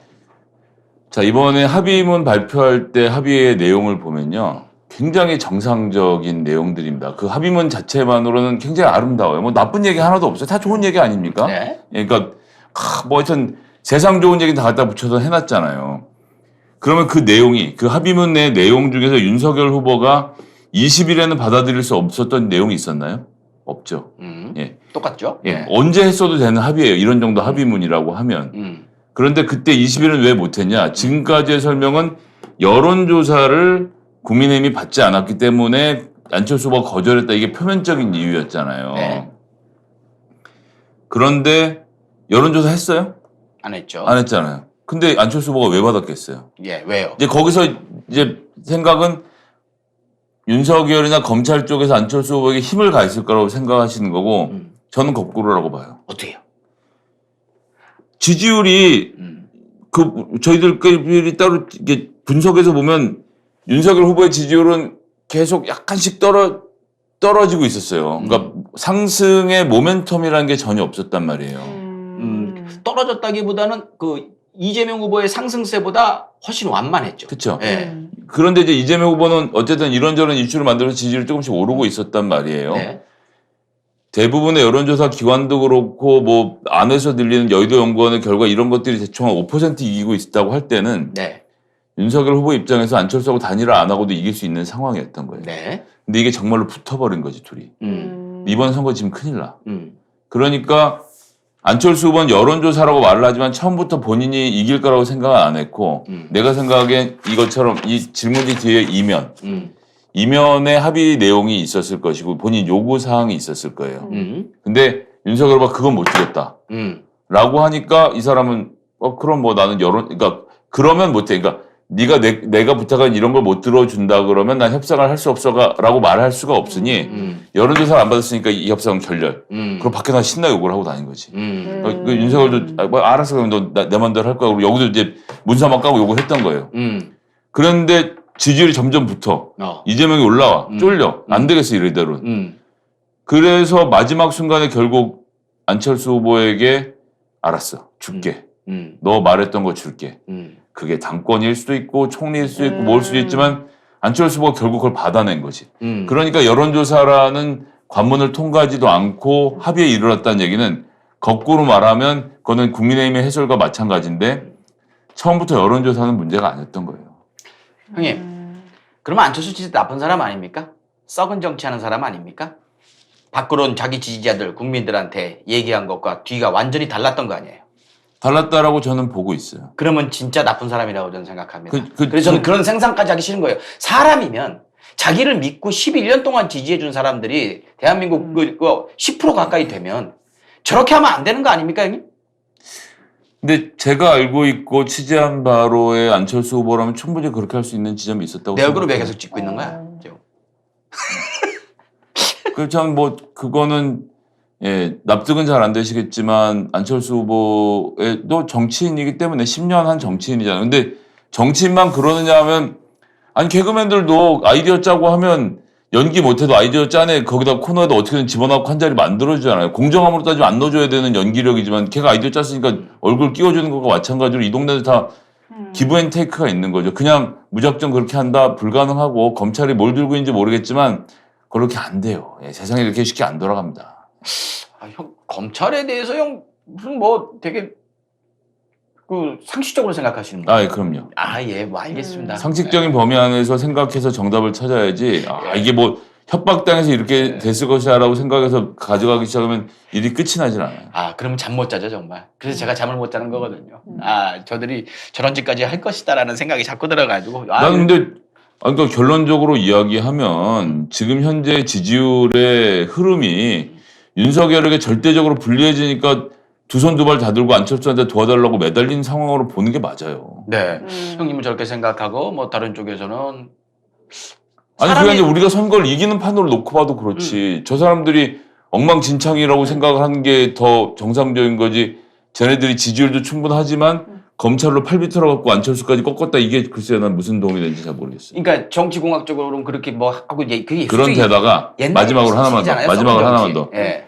자, 이번에 합의문 발표할 때 합의의 내용을 보면요. 굉장히 정상적인 내용들입니다. 그 합의문 자체만으로는 굉장히 아름다워요. 뭐 나쁜 얘기 하나도 없어요. 다 좋은 얘기 아닙니까? 네. 그러니까 뭐 하여튼 세상 좋은 얘기는 다 갖다 붙여서 해놨잖아요. 그러면 그 내용이 그 합의문 내 내용 중에서 윤석열 후보가 20일에는 받아들일 수 없었던 내용이 있었나요? 없죠. 예. 똑같죠? 예. 언제 했어도 되는 합의예요. 이런 정도 합의문이라고 하면. 그런데 그때 20일은 왜 못했냐? 지금까지의 설명은 여론조사를 국민의힘이 받지 않았기 때문에 안철수 후보가 거절했다. 이게 표면적인 이유였잖아요. 네. 그런데 여론조사 했어요? 안 했죠. 안 했잖아요. 근데 안철수 후보가 왜 받았겠어요? 예, 왜요? 이제 거기서 이제 생각은 윤석열이나 검찰 쪽에서 안철수 후보에게 힘을 가했을 거라고 생각하시는 거고 저는 거꾸로라고 봐요. 어떻게요? 지지율이 그 저희들끼리 따로 이게 분석해서 보면 윤석열 후보의 지지율은 계속 약간씩 떨어지고 있었어요. 그러니까 상승의 모멘텀이라는 게 전혀 없었단 말이에요. 떨어졌다기보다는 그 이재명 후보의 상승세보다 훨씬 완만했죠. 그렇죠. 예. 그런데 이제 이재명 후보는 어쨌든 이런저런 이슈를 만들어서 지지율이 조금씩 오르고 있었단 말이에요. 네. 대부분의 여론조사 기관도 그렇고 뭐 안에서 들리는 여의도 연구원의 결과 이런 것들이 대충 한 5% 이기고 있다고 할 때는 네. 윤석열 후보 입장에서 안철수하고 단일화 안 하고도 이길 수 있는 상황이었던 거예요. 네. 근데 이게 정말로 붙어버린 거지 둘이. 이번 선거 지금 큰일 나. 음. 그러니까 안철수 후보는 여론조사라고 말을 하지만 처음부터 본인이 이길 거라고 생각은 안 했고 내가 생각하기엔 이것처럼 이 질문지 뒤에 이면에 합의 내용이 있었을 것이고 본인 요구사항이 있었을 거예요. 근데 윤석열 후보가 그건 못 주겠다. 라고 하니까 이 사람은 그럼 뭐 나는 그러니까 그러면 못해. 그러니까 네가 내가 부탁한 이런 걸 못 들어준다 그러면 난 협상을 할 수 없어라고 말할 수가 없으니 여론조사를 안 받았으니까 이 협상은 결렬. 그럼 밖에 나 신나 욕을 하고 다닌 거지. 그 윤석열도 뭐 알았어 그럼 너 내 맘대로 할 거야. 그리고 여기도 이제 문사막 까고 욕을 했던 거예요. 그런데 지지율이 점점 붙어. 이재명이 올라와. 쫄려. 안 되겠어 이래대로. 그래서 마지막 순간에 결국 안철수 후보에게 알았어. 줄게. 너 말했던 거 줄게. 그게 당권일 수도 있고 총리일 수도 있고 뭘 수도 있지만 안철수 후보가 결국 그걸 받아낸 거지. 그러니까 여론조사라는 관문을 통과하지도 않고 합의에 이르렀다는 얘기는 거꾸로 말하면 그거는 국민의힘의 해설과 마찬가지인데 처음부터 여론조사는 문제가 아니었던 거예요. 형님, 그러면 안철수 진짜 나쁜 사람 아닙니까? 썩은 정치하는 사람 아닙니까? 밖으로는 자기 지지자들, 국민들한테 얘기한 것과 뒤가 완전히 달랐던 거 아니에요? 달랐다라고 저는 보고 있어요. 그러면 진짜 나쁜 사람이라고 저는 생각합니다. 그 그래서 저는 그런 생각까지 하기 싫은 거예요. 사람이면 자기를 믿고 11년 동안 지지해준 사람들이 대한민국 10% 가까이 되면 저렇게 하면 안 되는 거 아닙니까, 형님? 근데 제가 알고 있고 취재한 바로의 안철수 후보라면 충분히 그렇게 할 수 있는 지점이 있었다고 내 얼굴을 왜 생각해요. 계속 찍고 있는 거야? 지금. 그렇지만 뭐 그거는 예, 납득은 잘 안 되시겠지만 안철수 후보도 정치인이기 때문에 10년 한 정치인이잖아요. 근데 정치인만 그러느냐 하면 아니 개그맨들도 아이디어 짜고 하면 연기 못해도 아이디어 짜내 거기다 코너에다 어떻게든 집어넣고 한 자리 만들어주잖아요. 공정함으로 따지면 안 넣어줘야 되는 연기력이지만 걔가 아이디어 짰으니까 얼굴 끼워주는 것과 마찬가지로 이 동네도 다 기브앤테이크가 있는 거죠. 그냥 무작정 그렇게 한다 불가능하고 검찰이 뭘 들고 있는지 모르겠지만 그렇게 안 돼요. 예, 세상이 이렇게 쉽게 안 돌아갑니다. 형, 검찰에 대해서 형 무슨 뭐 되게 그 상식적으로 생각하시는 거예요? 아, 그럼요. 예, 뭐 알겠습니다. 상식적인 범위 안에서 생각해서 정답을 찾아야지. 이게 뭐 협박당해서 이렇게 됐을 것이라고 생각해서 가져가기 시작하면 일이 끝이 나질 않아요. 그러면 잠 못 자죠 정말. 그래서 제가 잠을 못 자는 거거든요. 저들이 저런 짓까지 할 것이다라는 생각이 자꾸 들어가지고. 나는 근데 그러니까 결론적으로 이야기하면 지금 현재 지지율의 흐름이 윤석열에게 절대적으로 불리해지니까 두 손 두 발 다 들고 안철수한테 도와달라고 매달린 상황으로 보는 게 맞아요. 네. 형님은 저렇게 생각하고 뭐 다른 쪽에서는 아니 그게 아니라 우리가 선거를 이기는 판으로 놓고 봐도 그렇지. 저 사람들이 엉망진창이라고 생각을 하는 게 더 정상적인 거지. 쟤네들이 지지율도 충분하지만 검찰로 팔비틀어갖고 안철수까지 꺾었다 이게 글쎄요 난 무슨 도움이 되는지 잘 모르겠어요. 그러니까 정치공학적으로는 그렇게 뭐 하고 그게 그런 데다가 마지막으로 하나만 더. 예.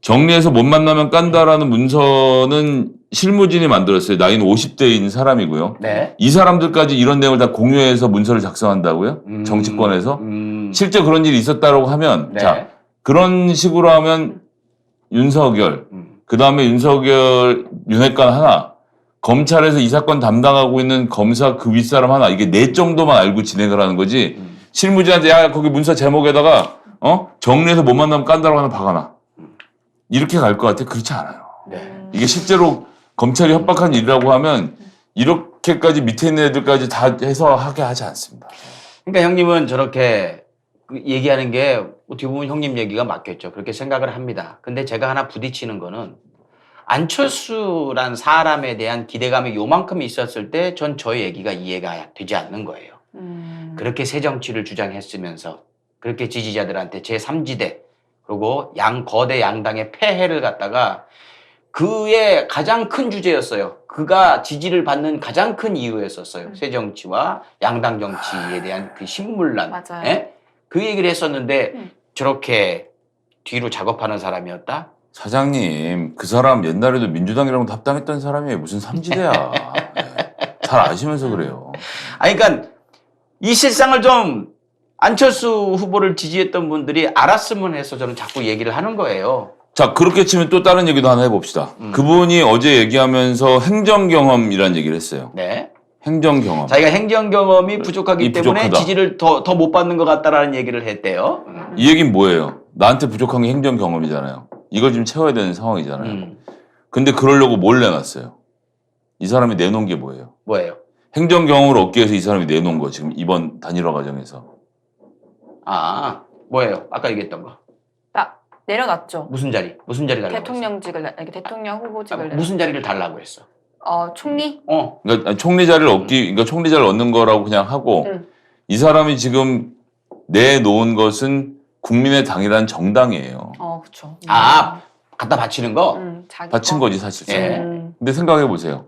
정리해서 못 만나면 깐다라는 문서는 실무진이 만들었어요. 나이는 50대인 사람이고요. 네. 이 사람들까지 이런 내용을 다 공유해서 문서를 작성한다고요? 정치권에서? 실제 그런 일이 있었다고 하면 네. 자 그런 식으로 하면 윤석열 그다음에 윤석열 윤핵관 하나 검찰에서 이 사건 담당하고 있는 검사 그 윗사람 하나 이게 넷 정도만 알고 진행을 하는 거지 실무진한테 야 거기 문서 제목에다가 정리해서 못 만나면 깐다라고 하나 박아놔 이렇게 갈 것 같아? 그렇지 않아요. 네. 이게 실제로 검찰이 협박한 일이라고 하면 이렇게까지 밑에 있는 애들까지 다 해서 하게 하지 않습니다. 그러니까 형님은 저렇게 얘기하는 게 어떻게 보면 형님 얘기가 맞겠죠. 그렇게 생각을 합니다. 근데 제가 하나 부딪히는 거는 안철수란 사람에 대한 기대감이 요만큼 있었을 때 전 저 얘기가 이해가 되지 않는 거예요. 그렇게 새 정치를 주장했으면서 그렇게 지지자들한테 제3지대 그리고 거대 양당의 폐해를 갖다가 그의 가장 큰 주제였어요. 그가 지지를 받는 가장 큰 이유였었어요. 새 정치와 양당 정치에 대한 그 신물난. 맞아요. 예? 그 얘기를 했었는데 저렇게 뒤로 작업하는 사람이었다? 사장님, 그 사람 옛날에도 민주당이랑 합당했던 사람이에요. 무슨 삼지대야. 잘 아시면서 그래요. 아니, 그러니까 이 실상을 좀 안철수 후보를 지지했던 분들이 알았으면 해서 저는 자꾸 얘기를 하는 거예요. 자, 그렇게 치면 또 다른 얘기도 하나 해봅시다. 그분이 어제 얘기하면서 행정경험이라는 얘기를 했어요. 네. 행정경험. 자기가 행정 경험이 부족하기 때문에 부족하다. 지지를 더 못 받는 것 같다라는 얘기를 했대요. 이 얘기는 뭐예요? 나한테 부족한 게 행정경험이잖아요. 이걸 지금 채워야 되는 상황이잖아요. 근데 그러려고 뭘 내놨어요? 이 사람이 내놓은 게 뭐예요? 뭐예요? 행정경험을 얻기 위해서 이 사람이 내놓은 거 지금 이번 단일화 과정에서. 아, 뭐예요? 아까 얘기했던 거. 내려놨죠. 무슨 자리? 무슨 자리 달라고 대통령직을 이렇게 대통령 후보직을 했어? 무슨 자리를 달라고 했어? 총리? 그러니까 총리 자리를 그러니까 총리 자리를 얻는 거라고 그냥 하고 이 사람이 지금 내놓은 것은 국민의 당이라는 정당이에요. 그렇죠. 갖다 바치는 거? 바친 거지 사실상. 예. 근데 생각해 보세요.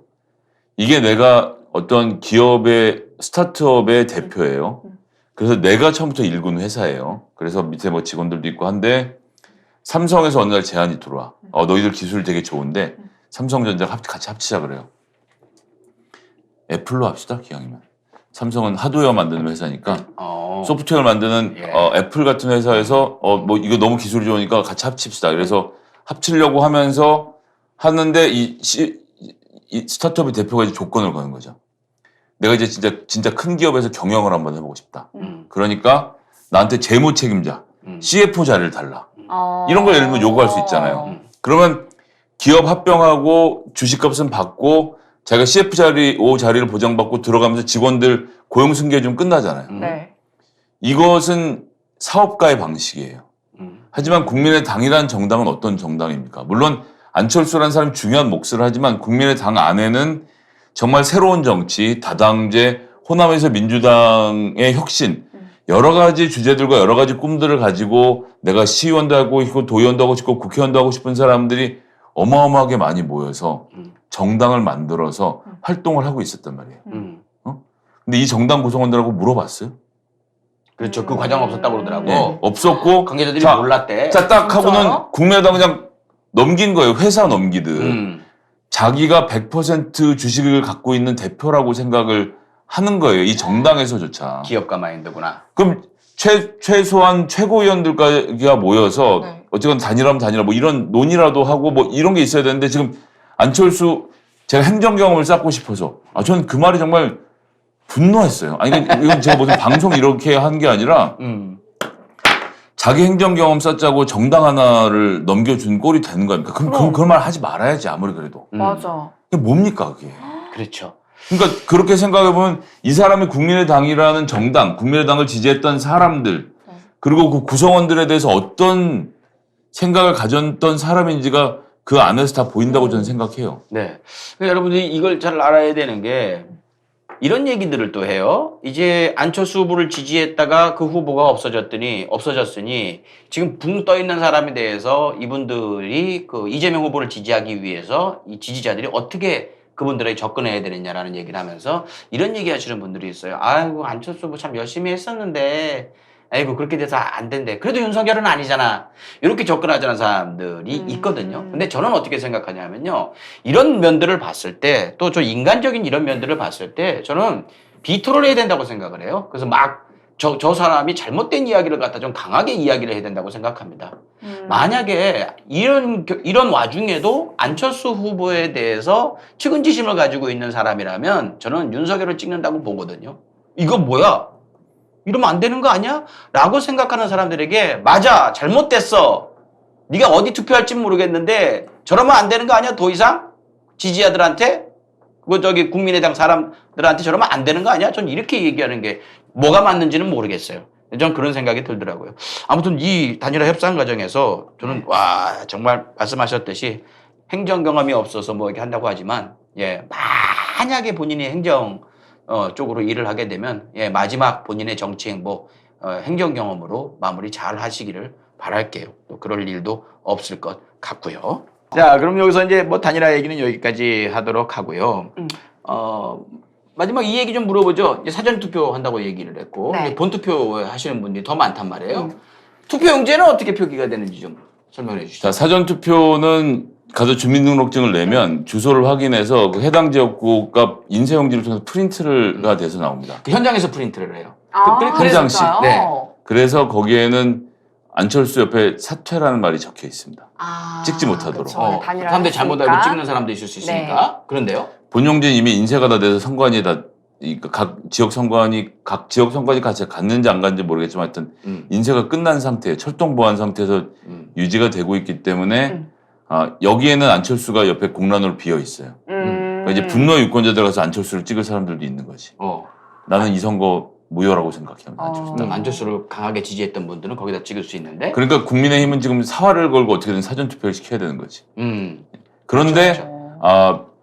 이게 내가 어떤 기업의 스타트업의 대표예요. 그래서 내가 처음부터 일군 회사예요. 그래서 밑에 뭐 직원들도 있고 한데 삼성에서 어느 날 제안이 들어와. 너희들 기술 되게 좋은데 삼성전자 같이 합치자 그래요. 애플로 합시다 기왕이면. 삼성은 하드웨어 만드는 회사니까 소프트웨어를 만드는 애플 같은 회사에서 뭐 이거 너무 기술이 좋으니까 같이 합칩시다. 그래서 합치려고 하면서 하는데 이 스타트업의 대표가 이제 조건을 거는 거죠. 내가 이제 진짜 큰 기업에서 경영을 한번 해보고 싶다. 그러니까 나한테 재무 책임자, CFO 자리를 달라. 이런 걸 예를 들면 요구할 수 있잖아요. 그러면 기업 합병하고 주식값은 받고 자기가 CFO 자리를 보장받고 들어가면서 직원들 고용 승계 좀 끝나잖아요. 네. 이것은 사업가의 방식이에요. 하지만 국민의 당이라는 정당은 어떤 정당입니까? 물론 안철수라는 사람이 중요한 몫을 하지만 국민의 당 안에는 정말 새로운 정치, 다당제, 호남에서 민주당의 혁신 여러 가지 주제들과 여러 가지 꿈들을 가지고 내가 시의원도 하고 싶고 도의원도 하고 싶고 국회의원도 하고 싶은 사람들이 어마어마하게 많이 모여서 정당을 만들어서 활동을 하고 있었단 말이에요. 근데 이 정당 구성원들하고 물어봤어요? 그렇죠. 그 과정 없었다고 그러더라고. 네, 없었고 관계자들이 몰랐대. 자, 딱 진짜요? 하고는 국민의당 그냥 넘긴 거예요. 회사 넘기듯. 자기가 100% 주식을 갖고 있는 대표라고 생각을 하는 거예요. 이 정당에서조차. 기업가 마인드구나. 그럼 최소한 최고위원들까지가 모여서 어쨌건 단일하면 단일화 뭐 이런 논의라도 하고 뭐 이런 게 있어야 되는데 지금 안철수 제가 행정 경험을 쌓고 싶어서 저는 그 말이 정말 분노했어요. 아니 이건 제가 무슨 방송 이렇게 한 게 아니라 자기 행정 경험 쌓자고 정당 하나를 넘겨준 꼴이 되는 거니까 그럼 그런 말 하지 말아야지 아무리 그래도. 맞아. 그게 뭡니까 그게. 그렇죠. 그러니까 그렇게 생각해보면 이 사람이 국민의당이라는 정당, 국민의당을 지지했던 사람들 그리고 그 구성원들에 대해서 어떤 생각을 가졌던 사람인지가 그 안에서 다 보인다고 저는 생각해요. 네. 그러니까 여러분들이 이걸 잘 알아야 되는 게 이런 얘기들을 또 해요. 이제 안철수 후보를 지지했다가 그 후보가 없어졌으니 지금 붕 떠 있는 사람에 대해서 이분들이 그 이재명 후보를 지지하기 위해서 이 지지자들이 어떻게 그분들에게 접근해야 되느냐라는 얘기를 하면서 이런 얘기 하시는 분들이 있어요. 아이고, 안철수 후보 참 열심히 했었는데 아이고 그렇게 돼서 안 된대. 그래도 윤석열은 아니잖아. 이렇게 접근하자는 사람들이 있거든요. 근데 저는 어떻게 생각하냐면요. 이런 면들을 봤을 때 또 저 인간적인 이런 면들을 봤을 때 저는 비토를 해야 된다고 생각을 해요. 그래서 막 저 사람이 잘못된 이야기를 갖다 좀 강하게 이야기를 해야 된다고 생각합니다. 만약에 이런 와중에도 안철수 후보에 대해서 측은지심을 가지고 있는 사람이라면 저는 윤석열을 찍는다고 보거든요. 이거 뭐야? 이러면 안 되는 거 아니야? 라고 생각하는 사람들에게 맞아, 잘못됐어. 네가 어디 투표할지 모르겠는데 저러면 안 되는 거 아니야? 더 이상 지지자들한테 국민의당 사람들한테 저러면 안 되는 거 아니야? 전 이렇게 얘기하는 게 뭐가 맞는지는 모르겠어요. 전 그런 생각이 들더라고요. 아무튼 이 단일화 협상 과정에서 저는 와 정말 말씀하셨듯이 행정 경험이 없어서 뭐 이렇게 한다고 하지만 만약에 본인이 행정 쪽으로 일을 하게 되면 마지막 본인의 정치 행보 행정 경험으로 마무리 잘 하시기를 바랄게요. 또 그럴 일도 없을 것 같고요. 자, 그럼 여기서 이제 뭐 단일화 얘기는 여기까지 하도록 하고요. 마지막 이 얘기 좀 물어보죠. 이제 사전 투표 한다고 얘기를 했고 네. 본 투표 하시는 분들이 더 많단 말이에요. 투표용지에는 어떻게 표기가 되는지 좀 설명해 주시죠. 자, 사전 투표는 가서 주민등록증을 내면 주소를 확인해서 그 해당 지역구가 인쇄용지를 통해서 프린트가 돼서 나옵니다. 그 현장에서 프린트를 해요. 한 장씩. 진짜요? 네. 그래서 거기에는 안철수 옆에 사퇴라는 말이 적혀 있습니다. 찍지 못하도록. 그쵸. 단일화 사람들이 잘못 알고 했으니까. 찍는 사람도 있을 수 있으니까. 그런데요? 본용지는 이미 인쇄가 다 돼서 선관위 각 지역 선관위 같이 갔는지 안 갔는지 모르겠지만 하여튼 인쇄가 끝난 상태에 철동 보안 상태에서 유지가 되고 있기 때문에 여기에는 안철수가 옆에 공란으로 비어 있어요. 그러니까 이제 분노 유권자들 가서 안철수를 찍을 사람들도 있는 거지. 나는 이 선거 무효라고 생각해요. 안철수를 강하게 지지했던 분들은 거기다 찍을 수 있는데. 그러니까 국민의힘은 지금 사활을 걸고 어떻게든 사전 투표를 시켜야 되는 거지. 그런데 그렇죠.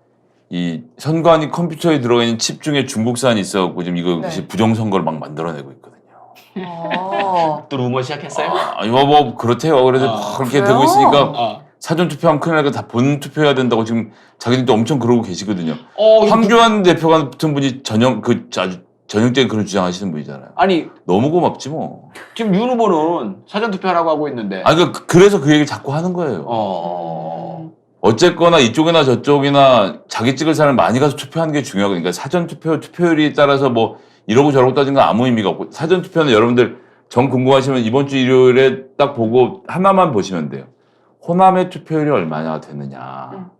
이 선관위 컴퓨터에 들어가 있는 칩 중에 중국산이 있어갖고 지금 이것이 부정선거를 막 만들어내고 있거든요. 또 루머 시작했어요? 뭐 그렇대요. 그래서 막 그렇게 그래요? 되고 있으니까 사전 투표하면 큰일 나니까 다 본 투표해야 된다고 지금 자기들도 엄청 그러고 계시거든요. 황교안 대표 같은 분이 아주 전형적인 그런 주장하시는 분이잖아요. 아니 너무 고맙지 뭐. 지금 윤 후보는 사전 투표하라고 하고 있는데. 그래서 그 얘기 자꾸 하는 거예요. 어쨌거나 이쪽이나 저쪽이나 자기 찍을 사람을 많이 가서 투표하는 게 중요하고, 그러니까 사전 투표율에 따라서 뭐 이러고 저러고 따진 건 아무 의미가 없고, 사전 투표는 여러분들 정 궁금하시면 이번 주 일요일에 딱 보고 하나만 보시면 돼요. 호남의 투표율이 얼마나 됐느냐.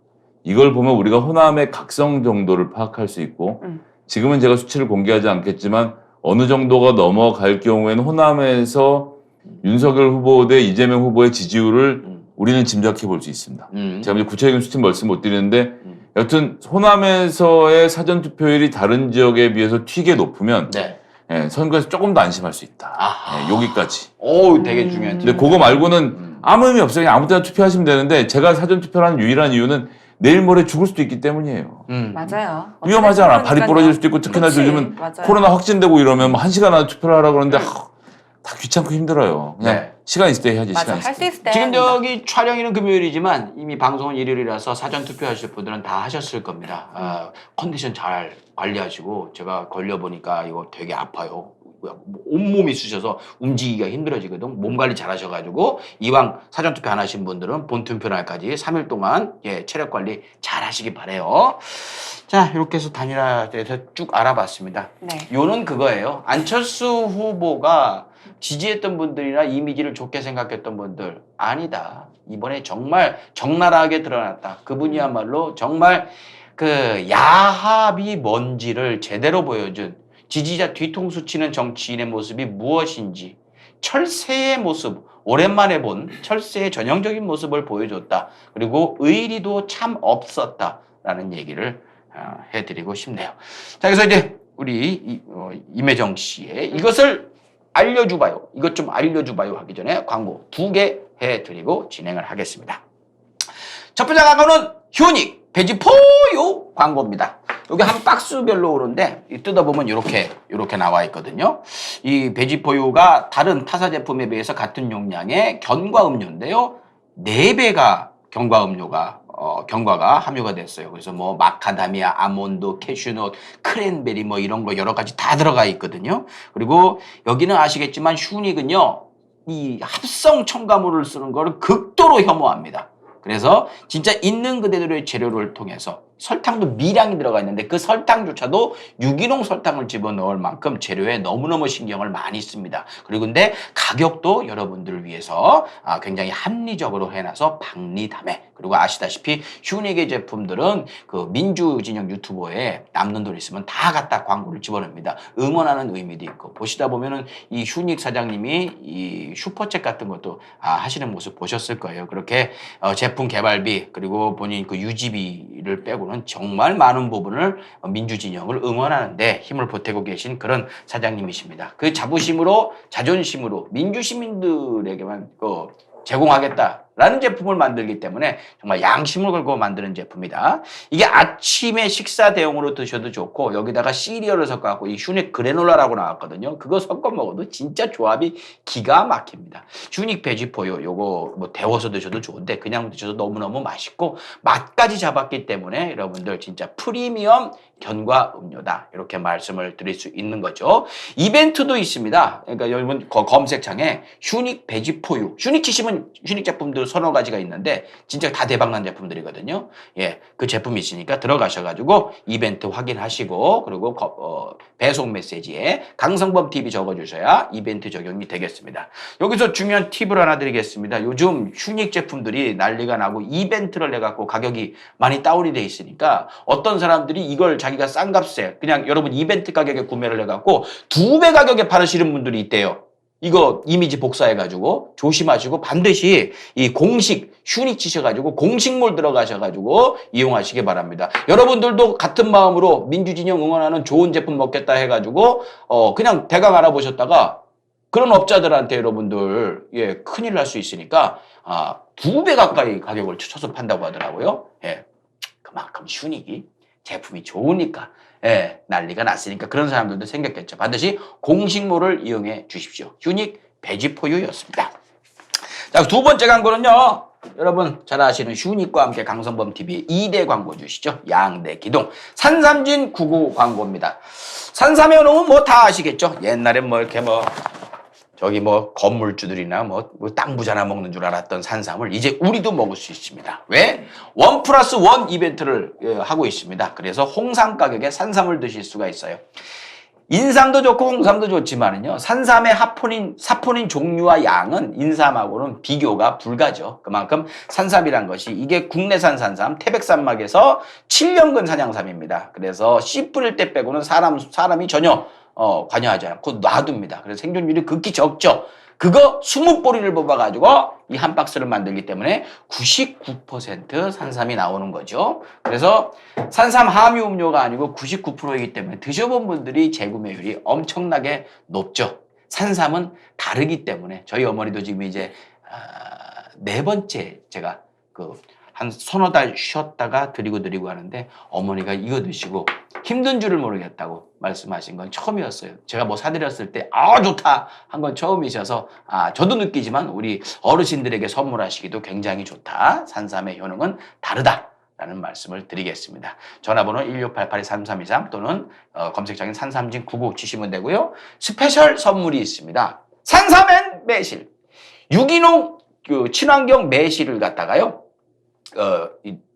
이걸 보면 우리가 호남의 각성 정도를 파악할 수 있고, 지금은 제가 수치를 공개하지 않겠지만 어느 정도가 넘어갈 경우에는 호남에서 윤석열 후보 대 이재명 후보의 지지율을 우리는 짐작해 볼 수 있습니다. 제가 이제 구체적인 수치 말씀 못 드리는데 여튼 호남에서의 사전 투표율이 다른 지역에 비해서 튀게 높으면 선거에서 조금 더 안심할 수 있다. 여기까지. 되게 중요한. 근데 그거 말고는 아무 의미 없어요. 그냥 아무 때나 투표하시면 되는데, 제가 사전 투표를 하는 유일한 이유는 내일 모레 죽을 수도 있기 때문이에요. 맞아요. 위험하잖아. 발이 부러질 수도 있고, 특히나 요즘은 코로나 확진되고 이러면 뭐 1시간 안에 투표를 하라고 그러는데 다 귀찮고 힘들어요. 그냥 시간 있을 때 해야지. 맞아, 시간 할 수 있을 때. 지금 저기 촬영일은 금요일이지만 이미 방송은 일요일이라서 사전 투표하실 분들은 다 하셨을 겁니다. 컨디션 잘 관리하시고, 제가 걸려보니까 이거 되게 아파요. 온몸이 쑤셔서 움직이기가 힘들어지거든. 몸 관리 잘 하셔가지고 이왕 사전 투표 안 하신 분들은 본 투표 날까지 3일 동안 체력 관리 잘 하시기 바래요. 자, 이렇게 해서 단일화에 대해서 쭉 알아봤습니다. 요는 그거예요. 안철수 후보가 지지했던 분들이나 이미지를 좋게 생각했던 분들, 아니다. 이번에 정말 적나라하게 드러났다. 그분이야말로 정말 그 야합이 뭔지를 제대로 보여준, 지지자 뒤통수 치는 정치인의 모습이 무엇인지, 철새의 모습, 오랜만에 본 철새의 전형적인 모습을 보여줬다. 그리고 의리도 참 없었다라는 얘기를 해드리고 싶네요. 자, 그래서 이제 우리 임혜정 씨의 이것을 알려줘봐요. 이것 좀 알려줘봐요 하기 전에 광고 2개 해드리고 진행을 하겠습니다. 첫 번째 광고는 휴닉 베지포유 광고입니다. 여기 한 박스별로 오는데 뜯어보면 이렇게 나와 있거든요. 이 베지포유가 다른 타사 제품에 비해서 같은 용량의 견과 음료인데요. 4배가 견과 음료가 경과가 함유가 됐어요. 그래서 뭐 마카다미아, 아몬드, 캐슈넛, 크랜베리 뭐 이런 거 여러 가지 다 들어가 있거든요. 그리고 여기는 아시겠지만 슈닉은요, 이 합성 첨가물을 쓰는 거를 극도로 혐오합니다. 그래서 진짜 있는 그대로의 재료를 통해서 설탕도 미량이 들어가 있는데 그 설탕조차도 유기농 설탕을 집어넣을 만큼 재료에 너무너무 신경을 많이 씁니다. 그리고 근데 가격도 여러분들을 위해서 굉장히 합리적으로 해놔서 박리담회. 그리고 아시다시피 슈닉의 제품들은 그 민주진영 유튜버에 남는 돈 있으면 다 갖다 광고를 집어넣습니다. 응원하는 의미도 있고 보시다 보면은 이 슈닉 사장님이 이 슈퍼챗 같은 것도 하시는 모습 보셨을 거예요. 그렇게 제품 개발비 그리고 본인 그 유지비를 빼고는 정말 많은 부분을 민주진영을 응원하는데 힘을 보태고 계신 그런 사장님이십니다. 그 자부심으로 자존심으로 민주시민들에게만 제공하겠다라는 제품을 만들기 때문에 정말 양심을 걸고 만드는 제품이다. 이게 아침에 식사 대용으로 드셔도 좋고 여기다가 시리얼을 섞어갖고 이 슈닉 그래놀라라고 나왔거든요. 그거 섞어 먹어도 진짜 조합이 기가 막힙니다. 슈닉 베지포유 요거 뭐 데워서 드셔도 좋은데 그냥 드셔도 너무너무 맛있고 맛까지 잡았기 때문에 여러분들 진짜 프리미엄 견과 음료다 이렇게 말씀을 드릴 수 있는 거죠. 이벤트도 있습니다. 그러니까 여러분 검색창에 슈닉 베지포유 슈닉 치시면 슈닉 제품들 서너 가지가 있는데 진짜 다 대박난 제품들이거든요. 예, 그 제품이 있으니까 들어가셔가지고 이벤트 확인하시고 그리고 배송 메시지에 강성범 TV 적어주셔야 이벤트 적용이 되겠습니다. 여기서 중요한 팁을 하나 드리겠습니다. 요즘 슈닉 제품들이 난리가 나고 이벤트를 해갖고 가격이 많이 다운이 돼 있으니까 어떤 사람들이 이걸 자기가 싼 값에 그냥 여러분 이벤트 가격에 구매를 해갖고 2배 가격에 팔으시는 분들이 있대요. 이거 이미지 복사해가지고 조심하시고 반드시 이 공식 슈닉 치셔가지고 공식몰 들어가셔가지고 이용하시기 바랍니다. 여러분들도 같은 마음으로 민주진영 응원하는 좋은 제품 먹겠다 해가지고 그냥 대강 알아보셨다가 그런 업자들한테 여러분들 큰일 날 수 있으니까 2배 가까이 가격을 쳐서 판다고 하더라고요. 예, 그만큼 슈닉이 제품이 좋으니까 난리가 났으니까 그런 사람들도 생겼겠죠. 반드시 공식몰을 이용해 주십시오. 슈닉 베지포유였습니다. 자, 두 번째 광고는요. 여러분 잘 아시는 슈닉과 함께 강성범 TV 2대 광고 주시죠. 양대 기동 산삼진 99 광고입니다. 산삼에 놓으면 뭐 다 아시겠죠. 옛날에 뭐 이렇게 저기 건물주들이나 땅 부자나 먹는 줄 알았던 산삼을 이제 우리도 먹을 수 있습니다. 왜? 1+1 이벤트를 하고 있습니다. 그래서 홍삼 가격에 산삼을 드실 수가 있어요. 인삼도 좋고 홍삼도 좋지만은요. 산삼의 사포닌 종류와 양은 인삼하고는 비교가 불가죠. 그만큼 산삼이란 것이 이게 국내산 산삼 태백산막에서 7년근 사냥삼입니다. 그래서 씨 뿌릴 때 빼고는 사람이 전혀 관여하지 않고 놔둡니다. 그래서 생존율이 극히 적죠. 그거 20뿌리를 뽑아가지고 이 한 박스를 만들기 때문에 99% 산삼이 나오는 거죠. 그래서 산삼 함유 음료가 아니고 99%이기 때문에 드셔본 분들이 재구매율이 엄청나게 높죠. 산삼은 다르기 때문에 저희 어머니도 지금 이제 4번째 제가 한 서너 달 쉬었다가 드리고 하는데 어머니가 이거 드시고 힘든 줄을 모르겠다고 말씀하신 건 처음이었어요. 제가 사드렸을 때 좋다 한 건 처음이셔서 저도 느끼지만 우리 어르신들에게 선물하시기도 굉장히 좋다. 산삼의 효능은 다르다라는 말씀을 드리겠습니다. 전화번호 1688-3323 또는 검색창에 산삼진 99 치시면 되고요. 스페셜 선물이 있습니다. 산삼엔 매실 유기농 친환경 매실을 갖다가요.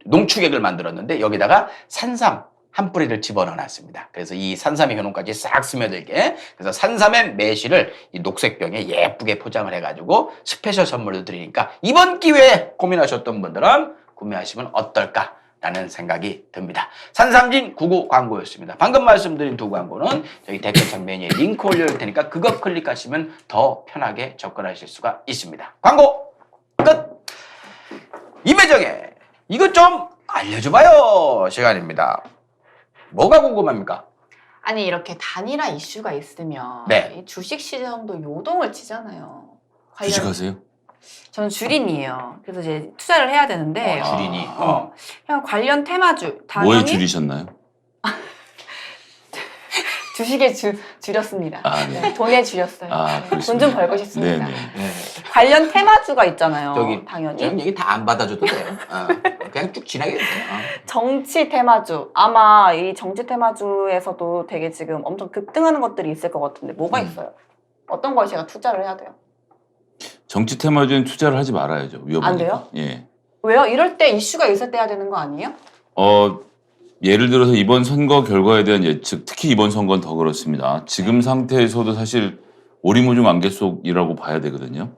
농축액을 만들었는데 여기다가 산삼 한 뿌리를 집어넣어 놨습니다. 그래서 이 산삼의 효능까지 싹 스며들게 그래서 산삼의 매실을 이 녹색병에 예쁘게 포장을 해가지고 스페셜 선물로 드리니까 이번 기회에 고민하셨던 분들은 구매하시면 어떨까라는 생각이 듭니다. 산삼진 99 광고였습니다. 방금 말씀드린 두 광고는 저희 댓글창 메뉴에 링크 올려놓을 테니까 그거 클릭하시면 더 편하게 접근하실 수가 있습니다. 광고 끝! 임혜정의 이것 좀 알려줘봐요 시간입니다. 뭐가 궁금합니까? 아니 이렇게 단일화 이슈가 있으면 이 주식 시장도 요동을 치잖아요. 주식하세요? 저는 주린이에요. 그래서 이제 투자를 해야 되는데 주린이. 그냥 관련 테마주 뭐에 줄이셨나요? 주식에 줄였습니다. 네, 돈에 줄였어요. 돈 좀 벌고 싶습니다. 네네. 네. 관련 테마주가 있잖아요. 저기 당연히. 저런 얘기 다 안 받아줘도 돼요. 그냥 쭉 지나게 돼요. 정치 테마주. 아마 이 정치 테마주에서도 되게 지금 엄청 급등하는 것들이 있을 것 같은데 뭐가 있어요? 어떤 걸 제가 투자를 해야 돼요? 정치 테마주는 투자를 하지 말아야죠. 위험하니까. 안 돼요? 예. 왜요? 이럴 때 이슈가 있을 때 해야 되는 거 아니에요? 예를 들어서 이번 선거 결과에 대한 예측, 특히 이번 선거는 더 그렇습니다. 지금 상태에서도 사실 오리무중 안개 속이라고 봐야 되거든요.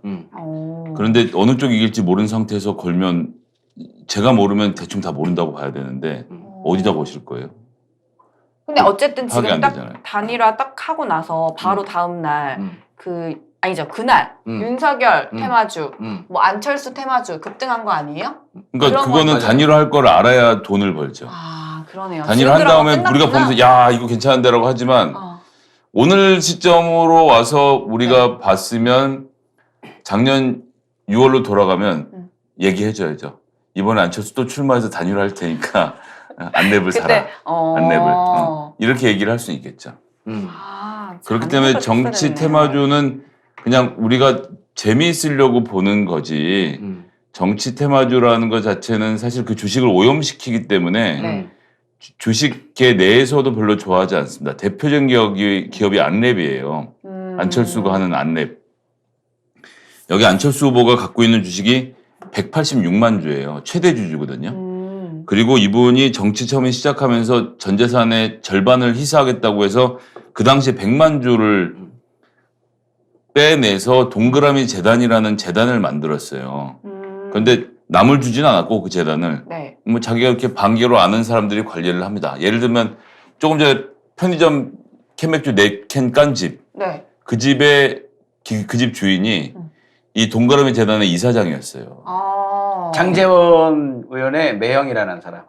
그런데 어느 쪽이 이길지 모르는 상태에서 걸면 제가 모르면 대충 다 모른다고 봐야 되는데 어디다 보실 거예요? 근데 어쨌든 파악이 지금 안 딱 되잖아요. 단일화 딱 하고 나서 바로 다음 날 아니죠. 그날 윤석열 테마주, 뭐 안철수 테마주 급등한 거 아니에요? 그러니까 그런 그거는 건 단일화 할 걸 알아야 돈을 벌죠. 아, 그러네요. 단일화 한 지금 다음에 들어가면 우리가 끝났구나. 보면서 야 이거 괜찮은데라고 하지만 오늘 시점으로 와서 우리가 봤으면 작년 6월로 돌아가면 얘기해줘야죠. 이번에 안철수 또 출마해서 단일화 할 테니까 안랩을 사라. 안랩을. 이렇게 얘기를 할 수 있겠죠. 그렇기 때문에 정치 테마주는 그냥 우리가 재미있으려고 보는 거지 정치 테마주라는 것 자체는 사실 그 주식을 오염시키기 때문에 주식계 내에서도 별로 좋아하지 않습니다. 대표적인 기업이 안랩이에요. 안철수가 하는 안랩. 여기 안철수 후보가 갖고 있는 주식이 186만 주예요. 최대 주주거든요. 그리고 이분이 정치 처음에 시작하면서 전 재산의 절반을 희사하겠다고 해서 그 당시에 100만 주를 빼내서 동그라미 재단이라는 재단을 만들었어요. 그런데 남을 주진 않았고 그 재단을 뭐 자기가 이렇게 반개로 아는 사람들이 관리를 합니다. 예를 들면 조금 전에 편의점 캔맥주 4캔 깐 집. 그 집의 그 집 주인이 이 동그라미 재단의 이사장이었어요. 장제원 의원의 매형이라는 사람.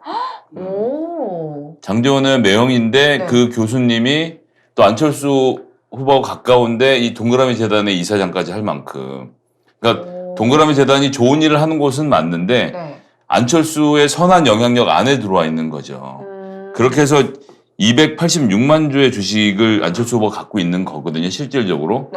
장제원의 매형인데 그 교수님이 또 안철수 후보하고 가까운데 이 동그라미 재단의 이사장까지 할 만큼. 그러니까 동그라미 재단이 좋은 일을 하는 곳은 맞는데 안철수의 선한 영향력 안에 들어와 있는 거죠. 그렇게 해서 286만 주의 주식을 안철수 후보가 갖고 있는 거거든요. 실질적으로.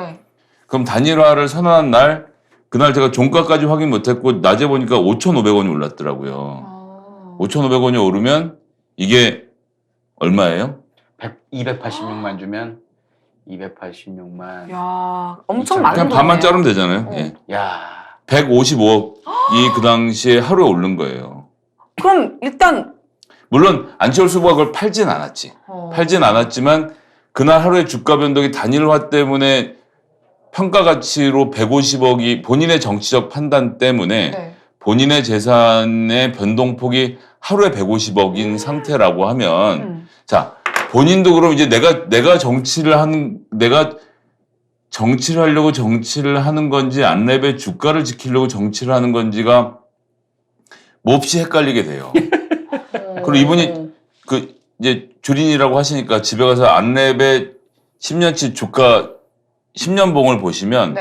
그럼 단일화를 선언한 날 그날 제가 종가까지 확인 못했고 낮에 보니까 5,500원이 올랐더라고요. 5,500원이 오르면 이게 얼마예요? 286만 주면 286만. 야, 엄청 많은 그냥 돈이네요. 반만 자르면 되잖아요. 예. 야. 155억이 그 당시에 하루에 오른 거예요. 그럼 일단 물론 안철수 후보가 그걸 팔진 않았지. 팔진 않았지만 그날 하루의 주가 변동이 단일화 때문에 평가 가치로 150억이 본인의 정치적 판단 때문에 본인의 재산의 변동폭이 하루에 150억인 상태라고 하면 자 본인도 그럼 이제 내가 정치를 하려고 정치를 하는 건지 안랩의 주가를 지키려고 정치를 하는 건지가 몹시 헷갈리게 돼요. 그리고 이분이 그 이제 주린이라고 하시니까 집에 가서 안랩의 10년치 주가 10년봉을 보시면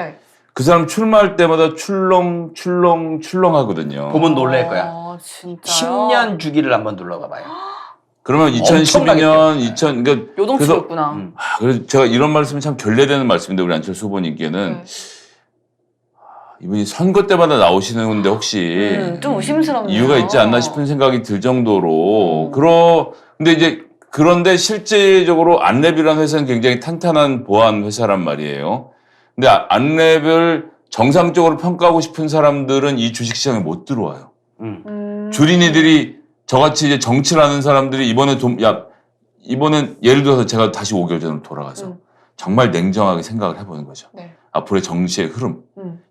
그 사람 출마할 때마다 출렁 하거든요. 보면 놀랄 거야. 진짜요? 10년 주기를 한번 눌러가 봐요. 그러면 2012년, 그러니까 요동치였구나. 그래서 제가 이런 말씀이 참 결례되는 말씀인데 우리 안철수 후보님께는 이분이 선거 때마다 나오시는데 혹시 좀 의심스럽네요. 이유가 있지 않나 싶은 생각이 들 정도로 근데 이제 그런데 실제적으로 안랩이라는 회사는 굉장히 탄탄한 보안 회사란 말이에요. 근데 안랩을 정상적으로 평가하고 싶은 사람들은 이 주식시장에 못 들어와요. 주린이들이 저같이 이제 정치를 하는 사람들이 이번엔 예를 들어서 제가 다시 5개월 전으로 돌아가서 정말 냉정하게 생각을 해보는 거죠. 앞으로의 정치의 흐름.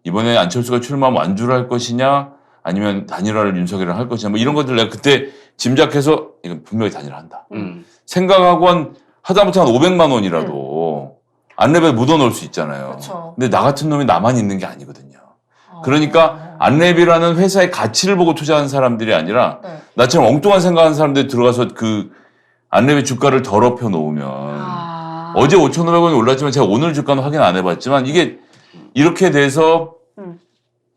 이번에 안철수가 출마하면 완주를 할 것이냐 아니면 단일화를 윤석열이랑 할 것이냐 뭐 이런 것들 내가 그때 짐작해서 이건 분명히 단일화한다. 생각하고 하다못해 한 500만 원이라도 안랩에 묻어놓을 수 있잖아요. 근데 나 같은 놈이 나만 있는 게 아니거든요. 그러니까 안랩이라는 회사의 가치를 보고 투자하는 사람들이 아니라 나처럼 엉뚱한 생각하는 사람들이 들어가서 그 안랩의 주가를 더럽혀 놓으면 어제 5,500원이 올랐지만 제가 오늘 주가는 확인 안 해봤지만 이게 이렇게 돼서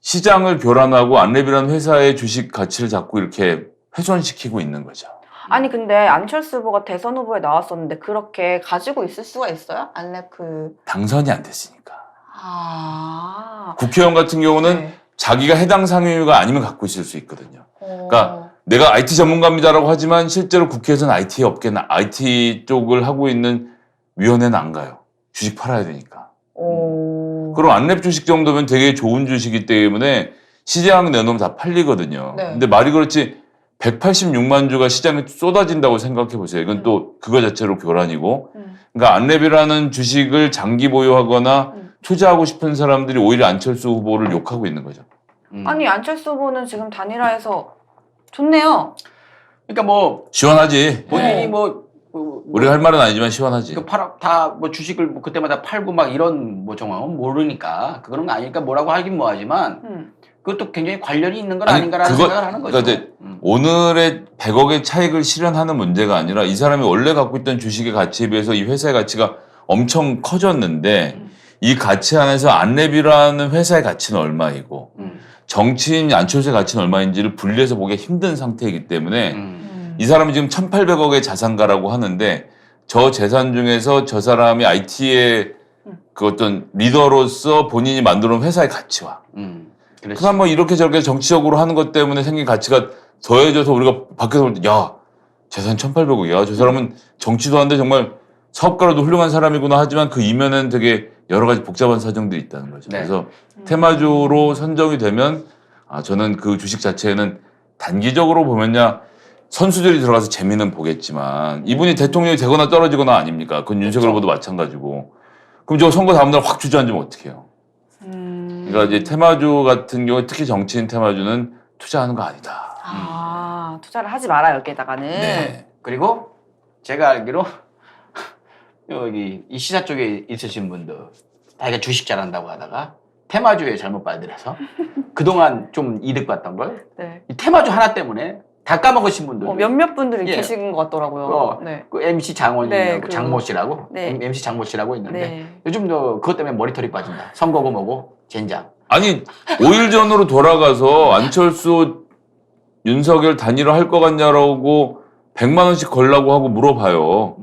시장을 교란하고 안랩이라는 회사의 주식 가치를 자꾸 이렇게 훼손시키고 있는 거죠. 아니 근데 안철수 후보가 대선 후보에 나왔었는데 그렇게 가지고 있을 수가 있어요? 안랩 당선이 안 됐으니까. 그... 국회의원 같은 경우는 네. 자기가 해당 상임위가 아니면 갖고 있을 수 있거든요. 그러니까 내가 IT 전문가입니다라고 하지만 실제로 국회에서는 IT 쪽을 하고 있는 위원회는 안 가요. 주식 팔아야 되니까. 그럼 안랩 주식 정도면 되게 좋은 주식이기 때문에 시장 내놓으면 다 팔리거든요. 네. 근데 말이 그렇지 186만 주가 시장에 쏟아진다고 생각해 보세요. 이건 또 그거 자체로 교란이고. 그러니까 안랩이라는 주식을 장기 보유하거나 투자하고 싶은 사람들이 오히려 안철수 후보를 욕하고 있는 거죠. 아니 안철수 후보는 지금 단일화해서 좋네요. 그러니까 뭐 시원하지. 본인이 우리가 할 말은 아니지만 시원하지. 다뭐 주식을 뭐 그때마다 팔고 막 이런 뭐 정황은 모르니까 그런 거 아니니까 뭐라고 하긴 뭐하지만 그것도 굉장히 관련이 있는 건 아닌가라는 생각을 하는 거죠. 그러니까 이제 오늘의 100억의 차익을 실현하는 문제가 아니라 이 사람이 원래 갖고 있던 주식의 가치에 비해서 이 회사의 가치가 엄청 커졌는데 이 가치 안에서 안랩이라는 회사의 가치는 얼마이고 정치인 안철수의 가치는 얼마인지를 분리해서 보기가 힘든 상태이기 때문에 이 사람이 지금 1,800억의 자산가라고 하는데 저 재산 중에서 저 사람이 IT의 그 어떤 리더로서 본인이 만들어 놓은 회사의 가치와 그럼 뭐 이렇게 저렇게 정치적으로 하는 것 때문에 생긴 가치가 더해져서 우리가 밖에서 볼 때 야 재산 1,800억이야. 저 사람은 정치도 하는데 정말 사업가로도 훌륭한 사람이구나 하지만 그 이면에는 되게 여러 가지 복잡한 사정들이 있다는 거죠. 네. 그래서 테마주로 선정이 되면 저는 그 주식 자체는 단기적으로 보면야 선수들이 들어가서 재미는 보겠지만 이분이 대통령이 되거나 떨어지거나 아닙니까? 그건 윤석열 후보도 마찬가지고. 그럼 저 선거 다음날 확 주저앉으면 어떡해요? 그러니까 이제 테마주 같은 경우 특히 정치인 테마주는 투자하는 거 아니다. 투자를 하지 마라 여기에다가는. 네. 그리고 제가 알기로 여기 이 시사 쪽에 있으신 분들 자기가 주식 잘한다고 하다가 테마주에 잘못 빠져들어서 그동안 좀 이득 봤던 걸 네. 이 테마주 하나 때문에 다 까먹으신 분들 몇몇 분들이 예. 계신 것 같더라고요. 네. 그 MC 장원이라고 네, 장모 씨라고 네. MC 장모 씨라고 있는데 네. 요즘 그것 때문에 머리털이 빠진다. 선거고 뭐고 젠장. 아니 5일 전으로 돌아가서 안철수 윤석열 단일화 할 것 같냐라고 100만 원씩 걸라고 하고 물어봐요.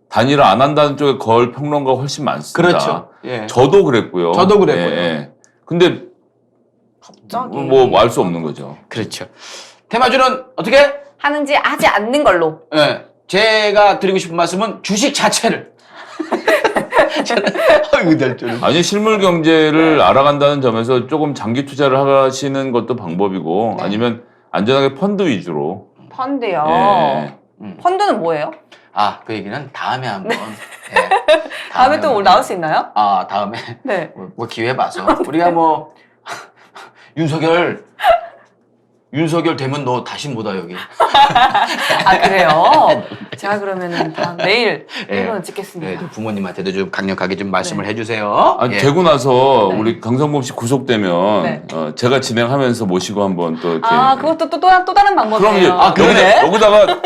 단일화 안 한다는 쪽에 걸 평론가가 훨씬 많습니다. 그렇죠. 예. 저도 그랬고요. 저도 그랬고요. 예. 근데 갑자기 뭐 알 수 없는 거죠. 그렇죠. 테마주는 어떻게? 하는지 하지 않는 걸로. 예. 제가 드리고 싶은 말씀은 주식 자체를 아니 실물 경제를 알아간다는 점에서 조금 장기 투자를 하시는 것도 방법이고 네. 아니면 안전하게 펀드 위주로. 펀드요. 예. 펀드는 뭐예요? 그 얘기는 다음에 한번. 예. 다음에 또 한번. 나올 수 있나요? 다음에 네. 뭐 기회 봐서 우리가 뭐 윤석열 되면 너 다시 못 와 여기. 그래요? 제가 그러면은 내일 예. 이거는 찍겠습니다. 네, 좀 부모님한테도 좀 강력하게 좀 말씀을 해주세요. 아니, 예. 되고 나서 네. 우리 강성범 씨 구속되면 네. 제가 진행하면서 모시고 한번 또 이렇게. 그것도 또 다른 그럼 방법이에요. 이제 그러네? 여기다가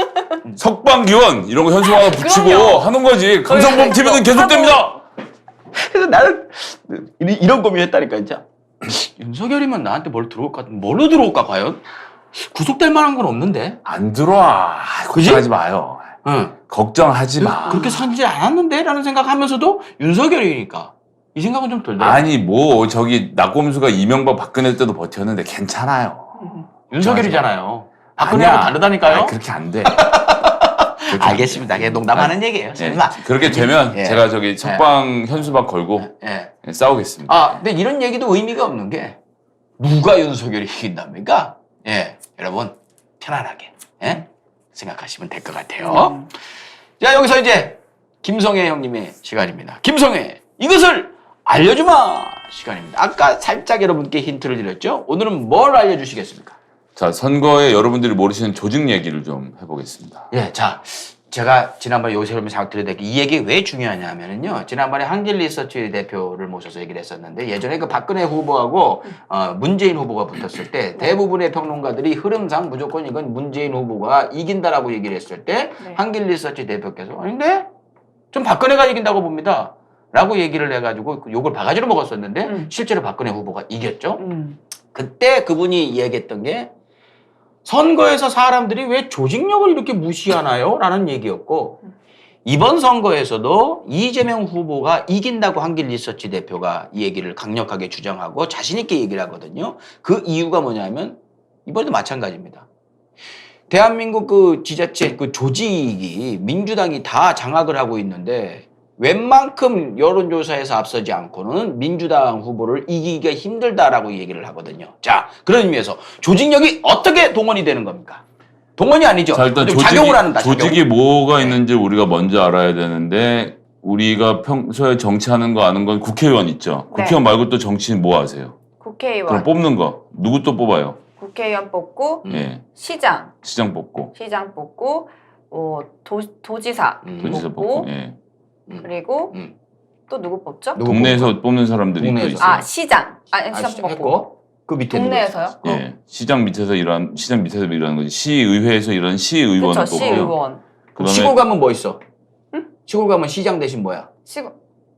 석방기원 이런 거 현수 하나 붙이고 그럼요. 하는 거지. 강성범 TV는 계속됩니다. 그래서 나는 이런 고민했다니까 진짜. 윤석열이면 나한테 뭘 들어올까? 뭘로 들어올까 과연? 구속될 만한 건 없는데. 안 들어와. 그지? 걱정하지 마요. 응. 걱정하지 마. 그렇게 산지 않았는데? 라는 생각하면서도 윤석열이니까 이 생각은 좀 들더라고요. 아니 뭐 저기 낙곰수가 이명박 박근혜 때도 버텼는데 괜찮아요. 윤석열이잖아요. 박근혜하고 아니야. 다르다니까요. 아니, 그렇게 안 돼. 알겠습니다. 그냥 농담하는 얘기예요. 예, 설마. 그렇게 되면 예. 제가 저기 석방 현수막 걸고 예. 싸우겠습니다. 근데 이런 얘기도 의미가 없는 게 누가 윤석열이 이긴답니까? 예, 여러분 편안하게 생각하시면 될 것 같아요. 자, 여기서 이제 김성애 형님의 시간입니다. 김성애 이것을 알려주마 시간입니다. 아까 살짝 여러분께 힌트를 드렸죠. 오늘은 뭘 알려주시겠습니까? 자, 선거에 여러분들이 모르시는 조직 얘기를 좀 해보겠습니다. 예, 자, 제가 지난번에 여기서 생각 드려야 될 게 이 얘기 왜 중요하냐 하면은요, 지난번에 한길 리서치 대표를 모셔서 얘기를 했었는데, 예전에 그 박근혜 후보하고 문재인 후보가 붙었을 때, 대부분의 평론가들이 흐름상 무조건 이건 문재인 후보가 이긴다라고 얘기를 했을 때, 네. 한길 리서치 대표께서, 아닌데? 좀 박근혜가 이긴다고 봅니다. 라고 얘기를 해가지고 욕을 바가지로 먹었었는데, 실제로 박근혜 후보가 이겼죠. 그때 그분이 이야기했던 게, 선거에서 사람들이 왜 조직력을 이렇게 무시하나요? 라는 얘기였고 이번 선거에서도 이재명 후보가 이긴다고 한길 리서치 대표가 이 얘기를 강력하게 주장하고 자신 있게 얘기를 하거든요. 그 이유가 뭐냐면 이번에도 마찬가지입니다. 대한민국 그 지자체 그 조직이 민주당이 다 장악을 하고 있는데 웬만큼 여론조사에서 앞서지 않고는 민주당 후보를 이기기가 힘들다라고 얘기를 하거든요. 자, 그런 의미에서 조직력이 어떻게 동원이 되는 겁니까? 동원이 아니죠. 자, 일단 작용을 한다. 조직이 뭐가 있는지 우리가 먼저 알아야 되는데 우리가 평소에 정치하는 거 아는 건 국회의원 있죠. 네. 국회의원 말고 또 정치인 뭐 하세요? 국회의원. 그럼 뽑는 거 누구 또 뽑아요? 국회의원 뽑고 예, 시장 시장 뽑고 도지사 도지사 뽑고 예. 그리고 또 누구 뽑죠? 동네에서 뽑는 사람들이 또 동네에서. 있어요. 아 시장. 시장 뽑고. 했고 그 밑에 동네에서요? 예, 시장 밑에서 일하는 거지. 시의회에서 일하는 시의원을 그렇죠. 뽑고요. 시의원. 그다음에 시골 가면 뭐 있어? 응? 시골 가면 시장 대신 뭐야?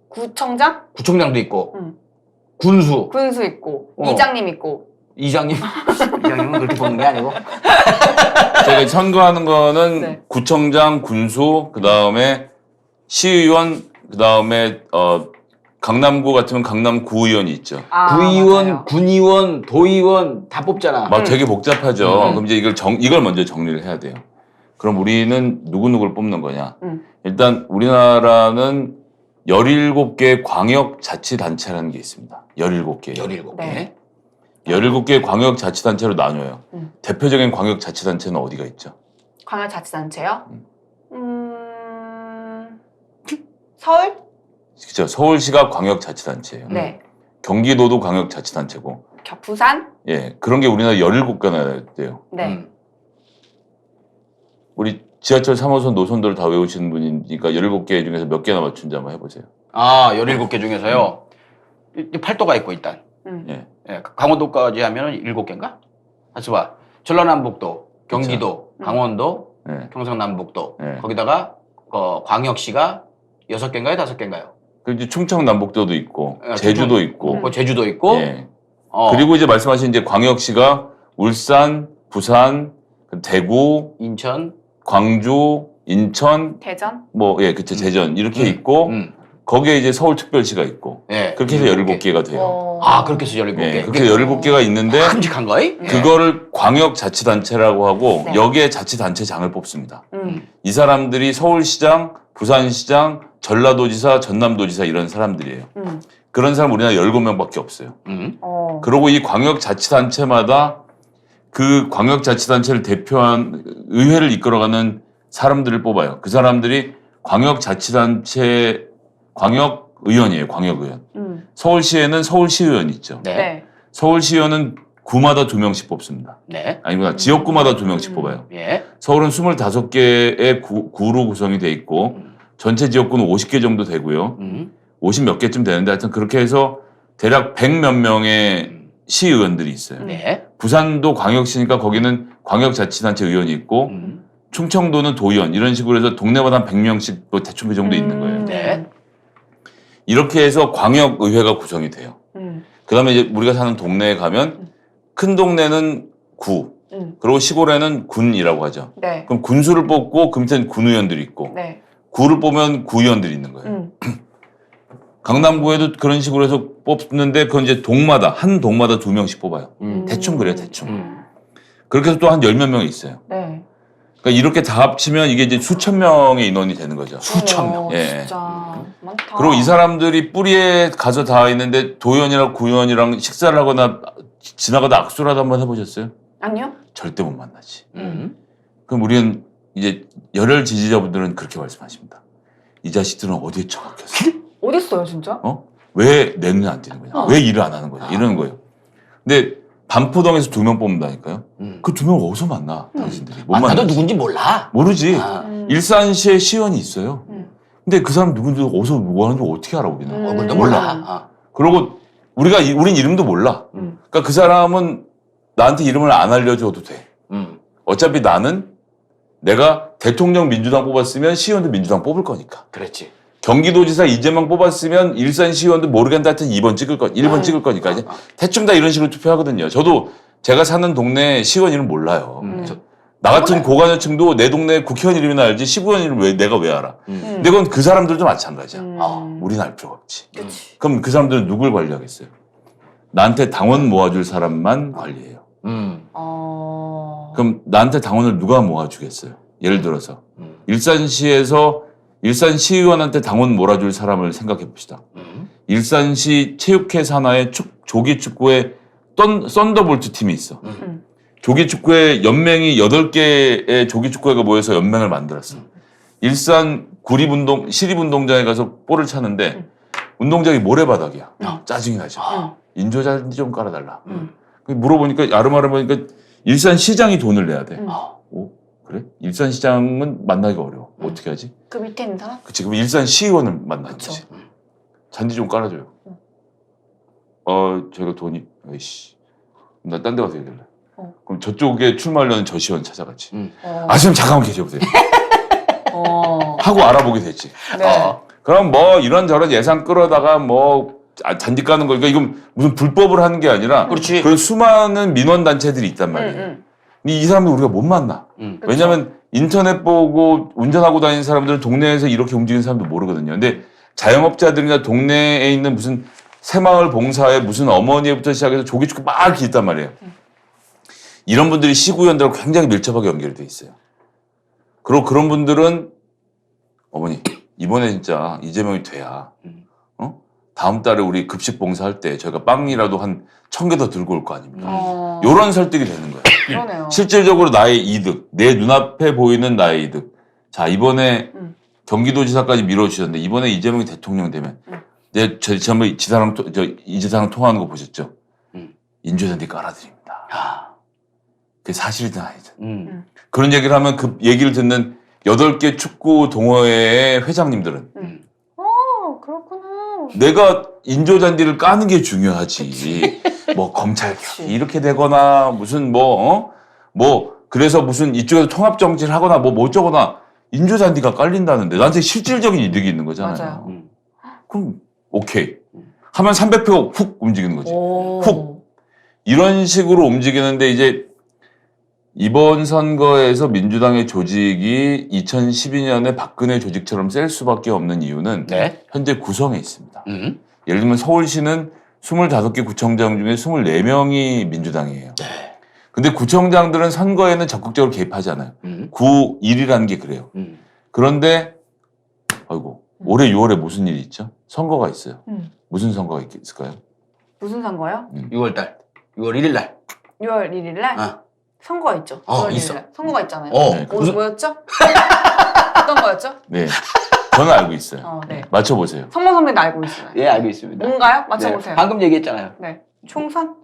구청장? 구청장도 있고 응. 군수 군수 있고 어. 이장님 있고. 이장님 이장님은 그렇게 뽑는 게 아니고 저희가 선거하는 거는 네. 구청장, 군수, 그 다음에 시의원, 그 다음에 강남구 같으면 강남구의원이 있죠. 구의원, 맞아요. 군의원, 도의원 다 뽑잖아. 막 되게 복잡하죠. 음. 그럼 이제 이걸 먼저 정리를 해야 돼요. 그럼 우리는 누구누구를 뽑는 거냐? 일단 우리나라는 17개 광역자치단체라는 게 있습니다. 17개. 17개. 네. 17개 광역자치단체로 나뉘어요. 대표적인 광역자치단체는 어디가 있죠? 광역자치단체요? 서울? 그렇죠. 서울시가 광역자치단체예요. 네. 경기도도 광역자치단체고. 부산? 예, 그런 게 우리나라 17개나 돼요. 네. 우리 지하철 3호선 노선도를 다 외우시는 분이니까 17개 중에서 몇 개나 맞춘지 한번 해보세요. 아, 17개 중에서요. 팔도가 있고 일단. 예. 예, 강원도까지 하면은 7개인가? 다시 봐. 전라남북도, 경기도, 강원도, 예. 경상남북도. 네. 거기다가 광역시가 6개인가요? 5개인가요? 그리고 이제 충청남북도도 있고, 예, 제주도 있고, 제주도 있고. 예. 어, 그리고 이제 말씀하신 이제 광역시가 울산, 부산, 대구, 인천, 광주, 인천, 대전? 뭐, 예, 그쵸, 제전, 이렇게 있고, 거기에 이제 서울특별시가 있고, 예. 그렇게 해서 17개가 돼요. 아, 그렇게 해서 17개. 예, 그렇게 17개가 있는데, 큼직한 거이? 그거를 광역자치단체라고 하고, 네. 여기에 자치단체장을 뽑습니다. 음. 이 사람들이 서울시장, 부산시장, 전라도지사, 전남도지사 이런 사람들이에요. 그런 사람 우리나라 17명밖에 없어요. 그리고 이 광역자치단체마다 그 광역자치단체를 대표한 의회를 이끌어가는 사람들을 뽑아요. 그 사람들이 광역자치단체 광역의원이에요. 광역의원. 서울시에는 서울시의원이 있죠. 네. 네. 서울시의원은 구마다 2명씩 뽑습니다. 네. 아니구나. 지역구마다 2명씩 뽑아요. 예. 서울은 25개의 구로 구성이 돼 있고 전체 지역구는 50개 정도 되고요. 50 몇 개쯤 되는데 하여튼 그렇게 해서 대략 100 몇 명의 시의원들이 있어요. 네. 부산도 광역시니까 거기는 광역자치단체 의원이 있고 충청도는 도의원 이런 식으로 해서 동네마다 한 100명씩 뭐 대충 그 정도 있는 거예요. 네. 이렇게 해서 광역의회가 구성이 돼요. 그 다음에 이제 우리가 사는 동네에 가면 큰 동네는 구, 그리고 시골에는 군이라고 하죠. 네. 그럼 군수를 뽑고 그 밑에는 군의원들이 있고 네. 구를 뽑으면 구의원들이 있는 거예요. 강남구에도 그런 식으로 해서 뽑는데 그건 이제 동마다 한 동마다 2명씩 뽑아요. 대충 그래요, 대충. 그렇게 해서 또 한 10몇 명이 있어요. 네. 그러니까 이렇게 다 합치면 이게 이제 수천 명의 인원이 되는 거죠. 수천 명. 예. 진짜 많다. 그리고 이 사람들이 뿌리에 가서 다 있는데 도의원이랑 구의원이랑 식사를 하거나 지나가다 악수라도 한번 해보셨어요? 아니요? 절대 못 만나지. 그럼 우리는 이제 열혈 지지자분들은 그렇게 말씀하십니다. 이 자식들은 어디에 처박혔어? 어딨어요, 진짜? 왜 내 눈에 안 띄는 거냐? 왜 일을 안 하는 거냐? 이러는 거예요. 근데 반포동에서 2명 뽑는다니까요? 그 2명 어디서 만나, 당신들이? 못 만나. 나도 누군지 몰라. 모르지. 아. 일산시에 시의원이 있어요. 근데 그 사람 누군지 어디서 뭐 하는지 어떻게 알아, 우리는? 얼굴도 몰라. 아. 그리고 우린 이름도 몰라. 그러니까 그 사람은 나한테 이름을 안 알려줘도 돼. 어차피 나는 내가 대통령 민주당 뽑았으면 시의원도 민주당 뽑을 거니까. 그렇지. 경기도지사 이재명 뽑았으면 일산 시의원도 모르겠는데 하여튼 2번 찍을 거, 1번 찍을 거니까. 이제 대충 다 이런 식으로 투표하거든요. 저도 제가 사는 동네 시의원 이름 몰라요. 저- 나 같은 고관여층도 내 동네 국회의원 이름이나 알지 시의원 이름 내가 왜 알아? 근데 그건 그 사람들도 마찬가지야. 우리는 알 필요가 없지. 그치. 그럼 그 사람들은 누굴 관리하겠어요? 나한테 당원 모아줄 사람만 관리해요. 그럼 나한테 당원을 누가 모아주겠어요? 예를 들어서 일산시에서 일산시의원한테 당원 몰아줄 사람을 생각해 봅시다. 일산시 체육회 산하의 조기 축구에 썬더볼트 팀이 있어. 조기 축구회 연맹이 8개의 조기 축구회가 모여서 연맹을 만들었어. 일산 시립운동장에 가서 볼을 차는데 운동장이 모래바닥이야. 짜증이 나죠. 인조잔디 좀 깔아달라. 물어보니까 아름아름 보니까 일산시장이 돈을 내야 돼. 오, 그래? 일산시장은 만나기가 어려워. 어떻게 하지? 그 밑에 있는 사람? 그치, 그럼 일산시의원을 만나는 그쵸. 거지. 잔디 좀 깔아줘요. 저희가 돈이, 에이씨. 나 딴 데 가서 얘기할래. 그럼 저쪽에 출마하려는 저 시의원 찾아갔지. 선생님 잠깐만 계셔보세요. 하고 알아보게 됐지. 네. 그럼 뭐 이런저런 예산 끌어다가 뭐 잔디 까는 거, 그러니까 이건 무슨 불법을 하는 게 아니라 그렇지. 그런 수많은 민원단체들이 있단 말이에요. 근데 이 사람들 우리가 못 만나. 왜냐면 인터넷 보고 운전하고 다니는 사람들은 동네에서 이렇게 움직이는 사람도 모르거든요. 근데 자영업자들이나 동네에 있는 무슨 새마을 봉사에 무슨 어머니부터 시작해서 조기축구 막 이렇게 있단 말이에요. 이런 분들이 시구위원들하고 굉장히 밀접하게 연결이 돼 있어요. 그리고 그런 분들은 어머니 이번에 진짜 이재명이 돼야 다음 달에 우리 급식 봉사할 때 저희가 빵이라도 한 1,000개 더 들고 올 거 아닙니까? 요런 설득이 되는 거예요. 그러네요. 실질적으로 나의 이득, 내 눈앞에 보이는 나의 이득. 자, 이번에 경기도지사까지 밀어주셨는데 이번에 이재명이 대통령 되면 저 지난번에 이지사랑 통화하는 거 보셨죠? 인조잔디 깔아드립니다. 그게 사실이든 아니든. 그런 얘기를 하면 그 얘기를 듣는 8개 축구 동호회의 회장님들은 그렇구나. 내가 인조잔디를 까는 게 중요하지. 뭐 검찰 개혁이 이렇게 되거나 무슨 뭐 그래서 무슨 이쪽에서 통합 정치를 하거나 뭐 어쩌거나 인조잔디가 깔린다는데 나한테 실질적인 이득이 있는 거잖아요. 맞아요. 그럼 오케이. 하면 300표 훅 움직이는 거지. 오. 훅. 이런 식으로 움직이는데 이제 이번 선거에서 민주당의 조직이 2012년에 박근혜 조직처럼 셀 수밖에 없는 이유는 네. 현재 구성에 있습니다. 예를 들면 서울시는 25개 구청장 중에 24명이 민주당이에요. 네. 근데 구청장들은 선거에는 적극적으로 개입하지 않아요. 9.1이라는 게 그래요. 그런데 아이고 올해 6월에 무슨 일이 있죠? 선거가 있어요. 무슨 선거가 있을까요? 무슨 선거요? 6월달. 6월 1일 날. 6월 1일 날? 선거가 있죠. 6월 1일 있어. 날. 선거가 있잖아요. 네, 오늘 뭐였죠? 어떤 거였죠? 네. 저는 알고 있어요. 네. 맞춰보세요. 성모 선배도 알고 있어요. 예, 알고 있습니다. 뭔가요? 맞춰보세요. 네, 방금 얘기했잖아요. 네. 총선?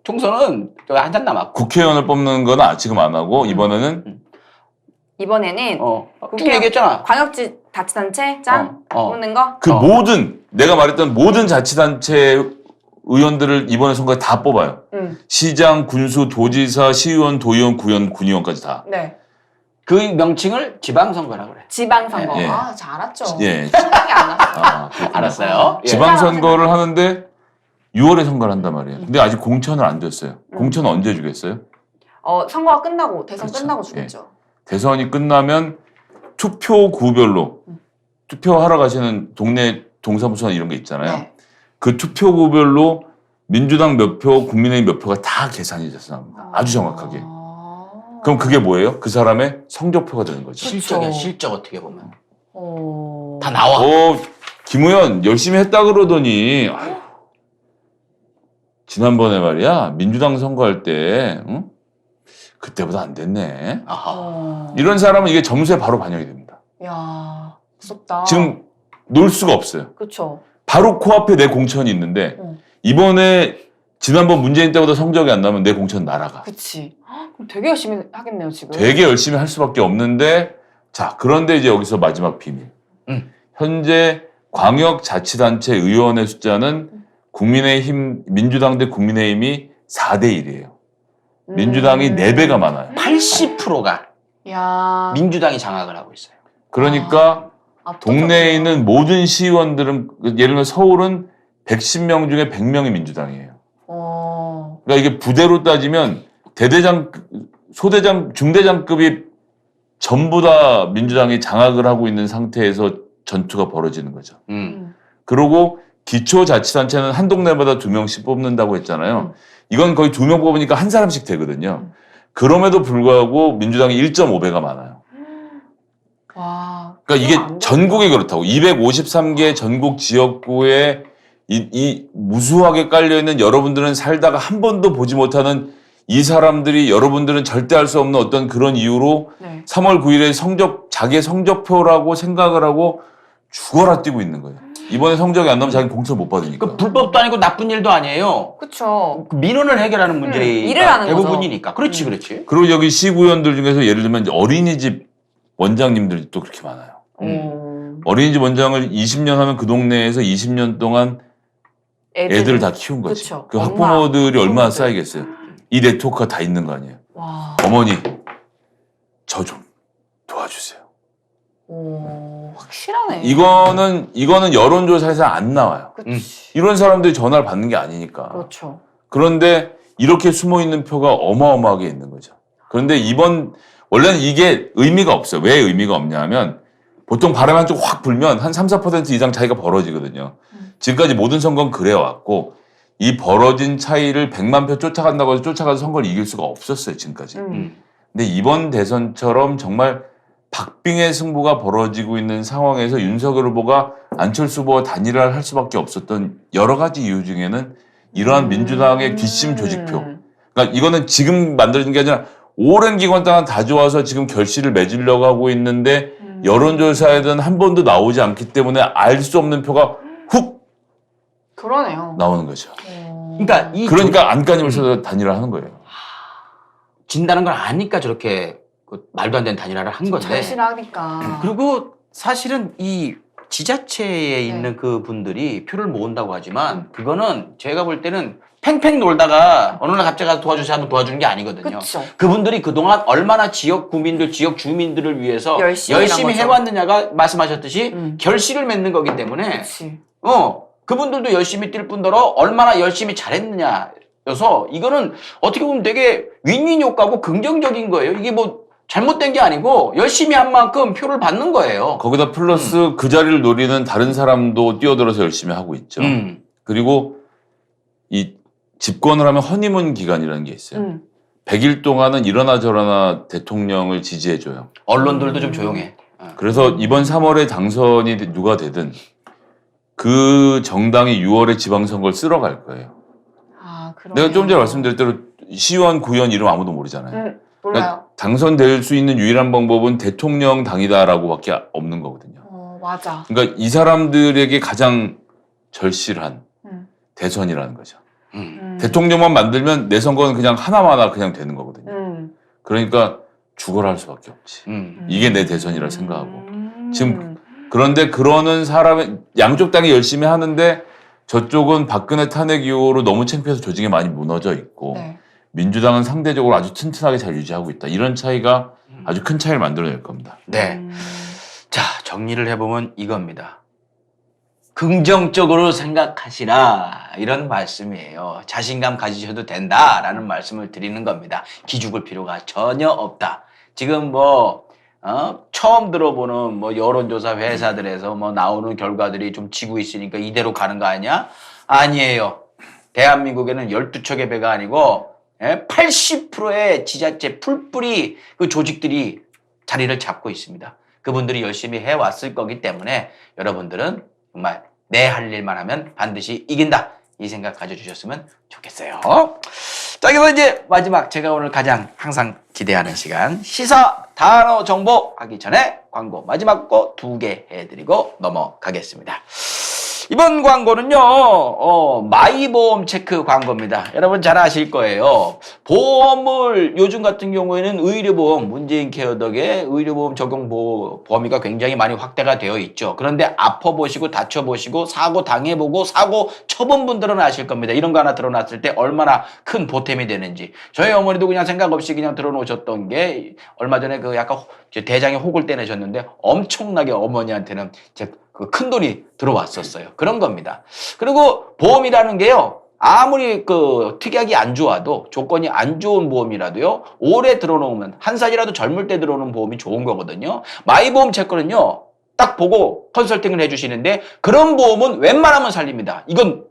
총선은 한참 남았고. 국회의원을 뽑는 건 지금 안 하고 이번에는 이번에는 쭉 얘기했잖아. 광역지 자치단체장 뽑는 거? 그 모든 내가 말했던 모든 자치단체 의원들을 이번에 선거에 다 뽑아요. 시장, 군수, 도지사, 시의원, 도의원, 구의원, 군의원까지 다. 네. 그 명칭을 지방선거라고 그래. 지방선거. 예. 잘 알았죠. 예. 생각이 안 났어. 그렇구나. 알았어요. 예. 지방선거를 하는데 6월에 선거를 한단 말이에요. 근데 아직 공천을 안 줬어요. 공천은 언제 주겠어요? 선거가 끝나고, 대선 그렇죠. 끝나고 주겠죠. 대선이 끝나면 투표구별로 투표하러 가시는 동네 동사무소나 이런 게 있잖아요. 네. 그 투표구별로 민주당 몇 표, 국민의힘 몇 표가 다 계산이 돼서 나옵니다. 아주 정확하게. 그럼 그게 뭐예요? 그 사람의 성적표가 되는 거죠. 실적이야, 그쵸. 실적 어떻게 보면. 어... 다 나와. 김우현 열심히 했다 그러더니 아유, 지난번에 말이야 민주당 선거할 때 그때보다 안 됐네. 아하. 이런 사람은 이게 점수에 바로 반영이 됩니다. 야, 무섭다. 지금 놀 수가 없어요. 그쵸. 바로 코앞에 내 공천이 있는데 이번에 지난번 문재인 때보다 성적이 안 나면 내 공천 날아가. 그치. 그럼 되게 열심히 하겠네요, 지금. 되게 열심히 할 수밖에 없는데 자 그런데 이제 여기서 마지막 비밀. 현재 광역자치단체 의원의 숫자는 국민의힘, 민주당 대 국민의힘이 4대 1이에요. 민주당이 4배가 많아요. 80%가 야. 민주당이 장악을 하고 있어요. 그러니까 압도적이네요. 동네에 있는 모든 시의원들은 예를 들면 서울은 110명 중에 100명이 민주당이에요. 그러니까 이게 부대로 따지면 대대장, 소대장, 중대장급이 전부 다 민주당이 장악을 하고 있는 상태에서 전투가 벌어지는 거죠. 그리고 기초자치단체는 한 동네마다 2명씩 뽑는다고 했잖아요. 이건 거의 2명 뽑으니까 한 사람씩 되거든요. 그럼에도 불구하고 민주당이 1.5배가 많아요. 와. 그러니까 이게 전국이 그렇다고. 253개 전국 지역구에 이 무수하게 깔려있는 여러분들은 살다가 한 번도 보지 못하는 이 사람들이 여러분들은 절대 할 수 없는 어떤 그런 이유로 네. 3월 9일에 자기의 성적표라고 생각을 하고 죽어라 뛰고 있는 거예요. 이번에 성적이 안 나오면 자기는 공천 못 받으니까. 그 불법도 아니고 나쁜 일도 아니에요. 그쵸. 그 민원을 해결하는 문제가 일을 하는 대부분이니까. 그렇지, 그렇지. 그리고 여기 시구위원들 중에서 예를 들면 이제 어린이집 원장님들이 또 그렇게 많아요. 어린이집 원장을 20년 하면 그 동네에서 20년 동안 애들을 다 키운 거지. 그쵸. 그 엄마, 학부모들이 얼마나 학부모들. 쌓이겠어요. 이 네트워크가 다 있는 거 아니에요. 와. 어머니, 저 좀 도와주세요. 오, 확실하네. 이거는 여론조사에서 안 나와요. 그치. 이런 사람들이 전화를 받는 게 아니니까. 그렇죠. 그런데 이렇게 숨어 있는 표가 어마어마하게 있는 거죠. 그런데 원래는 이게 의미가 없어요. 왜 의미가 없냐면 보통 바람 한쪽 확 불면 한 3, 4% 이상 차이가 벌어지거든요. 지금까지 모든 선거는 그래왔고 이 벌어진 차이를 100만 표 쫓아간다고 해서 쫓아가서 선거를 이길 수가 없었어요. 지금까지. 근데 이번 대선처럼 정말 박빙의 승부가 벌어지고 있는 상황에서 윤석열 후보가 안철수 후보와 단일화를 할 수밖에 없었던 여러 가지 이유 중에는 이러한 민주당의 뒷심 조직표. 그러니까 이거는 지금 만들어진 게 아니라 오랜 기간 동안 다져와서 지금 결실을 맺으려고 하고 있는데 여론조사에는 한 번도 나오지 않기 때문에 알 수 없는 표가 훅 그러네요. 나오는 거죠. 그러니까 그러니까 안간힘을 써서 단일화 하는 거예요. 진다는 걸 아니까 저렇게 그 말도 안 되는 단일화를 한 건데. 절실하니까. 그리고 사실은 이 지자체에 있는 그 분들이 표를 모은다고 하지만 그거는 제가 볼 때는 팽팽 놀다가 어느 날 갑자기 가서 도와주세요 하면 도와주는 게 아니거든요. 그쵸. 그분들이 그동안 얼마나 지역 구민들, 지역 주민들을 위해서 열심히 열심히 일한 해왔느냐가 말씀하셨듯이 결실을 맺는 거기 때문에 그치. 그분들도 열심히 뛸 뿐더러 얼마나 열심히 잘했느냐여서 이거는 어떻게 보면 되게 윈윈 효과고 긍정적인 거예요. 이게 뭐 잘못된 게 아니고 열심히 한 만큼 표를 받는 거예요. 거기다 플러스 그 자리를 노리는 다른 사람도 뛰어들어서 열심히 하고 있죠. 그리고 이 집권을 하면 허니문 기간이라는 게 있어요. 100일 동안은 이러나 저러나 대통령을 지지해줘요. 언론들도 좀 조용해. 그래서 이번 3월에 당선이 누가 되든 그 정당이 6월에 지방선거를 쓸어 갈 거예요. 아, 그러네요. 내가 좀 전에 말씀드린 대로 시의원, 구의원 이름 아무도 모르잖아요. 몰라요. 그러니까 당선될 수 있는 유일한 방법은 대통령 당이다라고밖에 없는 거거든요. 맞아. 그러니까 이 사람들에게 가장 절실한 대선이라는 거죠. 대통령만 만들면 내 선거는 그냥 하나마나 그냥 되는 거거든요. 그러니까 죽어라 할 수밖에 없지. 이게 내 대선이라 생각하고. 지금 그런데 그러는 사람의 양쪽 당이 열심히 하는데 저쪽은 박근혜 탄핵 이후로 너무 창피해서 조직이 많이 무너져 있고 네. 민주당은 상대적으로 아주 튼튼하게 잘 유지하고 있다. 이런 차이가 아주 큰 차이를 만들어낼 겁니다. 네. 자, 정리를 해보면 이겁니다. 긍정적으로 생각하시라 이런 말씀이에요. 자신감 가지셔도 된다라는 말씀을 드리는 겁니다. 기죽을 필요가 전혀 없다. 지금 처음 들어보는 여론조사 회사들에서 나오는 결과들이 좀 지고 있으니까 이대로 가는 거 아니야? 아니에요. 대한민국에는 12척의 배가 아니고 80%의 지자체 풀뿌리 그 조직들이 자리를 잡고 있습니다. 그분들이 열심히 해왔을 거기 때문에 여러분들은 정말 내 할 일만 하면 반드시 이긴다. 이 생각 가져주셨으면 좋겠어요. 자, 그래서 이제 마지막 제가 오늘 가장 항상 기대하는 시간 시사 단어 정보 하기 전에 광고 마지막 거 2개 해드리고 넘어가겠습니다. 이번 광고는요, 마이보험 체크 광고입니다. 여러분 잘 아실 거예요. 보험을 요즘 같은 경우에는 의료보험, 문재인 케어 덕에 의료보험 적용 범위가 굉장히 많이 확대가 되어 있죠. 그런데 아파보시고 다쳐보시고 사고 당해보고 사고 쳐본 분들은 아실 겁니다. 이런 거 하나 들어놨을 때 얼마나 큰 보탬이 되는지. 저희 어머니도 그냥 생각 없이 그냥 들어놓으셨던 게 얼마 전에 그 약간 대장에 혹을 떼내셨는데 엄청나게 어머니한테는 그 큰 돈이 들어왔었어요. 그런 겁니다. 그리고 보험이라는 게요, 아무리 그 특약이 안 좋아도 조건이 안 좋은 보험이라도요. 오래 들어놓으면 한 살이라도 젊을 때 들어오는 보험이 좋은 거거든요. 마이보험 체크는요. 딱 보고 컨설팅을 해주시는데 그런 보험은 웬만하면 살립니다. 이건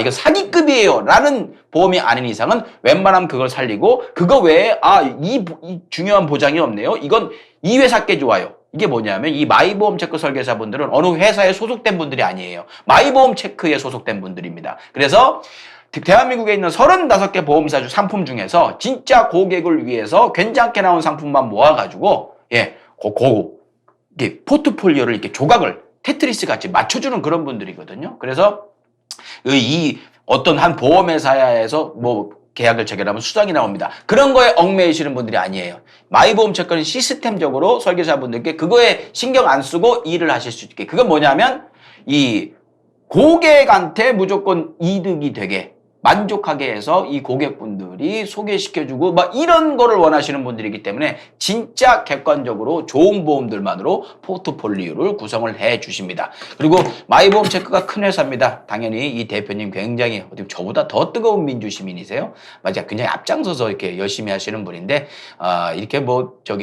이거 사기급이에요 라는 보험이 아닌 이상은 웬만하면 그걸 살리고 그거 외에 이 중요한 보장이 없네요. 이건 이 회사께 좋아요. 이게 뭐냐면 이 마이보험 체크 설계사분들은 어느 회사에 소속된 분들이 아니에요. 마이보험 체크에 소속된 분들입니다. 그래서 대한민국에 있는 35개 보험사 상품 중에서 진짜 고객을 위해서 괜찮게 나온 상품만 모아가지고 이게 포트폴리오를 이렇게 조각을 테트리스 같이 맞춰주는 그런 분들이거든요. 그래서 이 어떤 한 보험회사에서 뭐 계약을 체결하면 수당이 나옵니다. 그런 거에 얽매이시는 분들이 아니에요. 마이보험 체크는 시스템적으로 설계사분들께 그거에 신경 안 쓰고 일을 하실 수 있게. 그건 뭐냐면 이 고객한테 무조건 이득이 되게 만족하게 해서 이 고객분들이 소개시켜주고 막 이런 거를 원하시는 분들이기 때문에 진짜 객관적으로 좋은 보험들만으로 포트폴리오를 구성을 해 주십니다. 그리고 마이보험 체크가 큰 회사입니다. 당연히 이 대표님 굉장히 어떻게 저보다 더 뜨거운 민주시민이세요. 맞아, 굉장히 앞장서서 이렇게 열심히 하시는 분인데 이렇게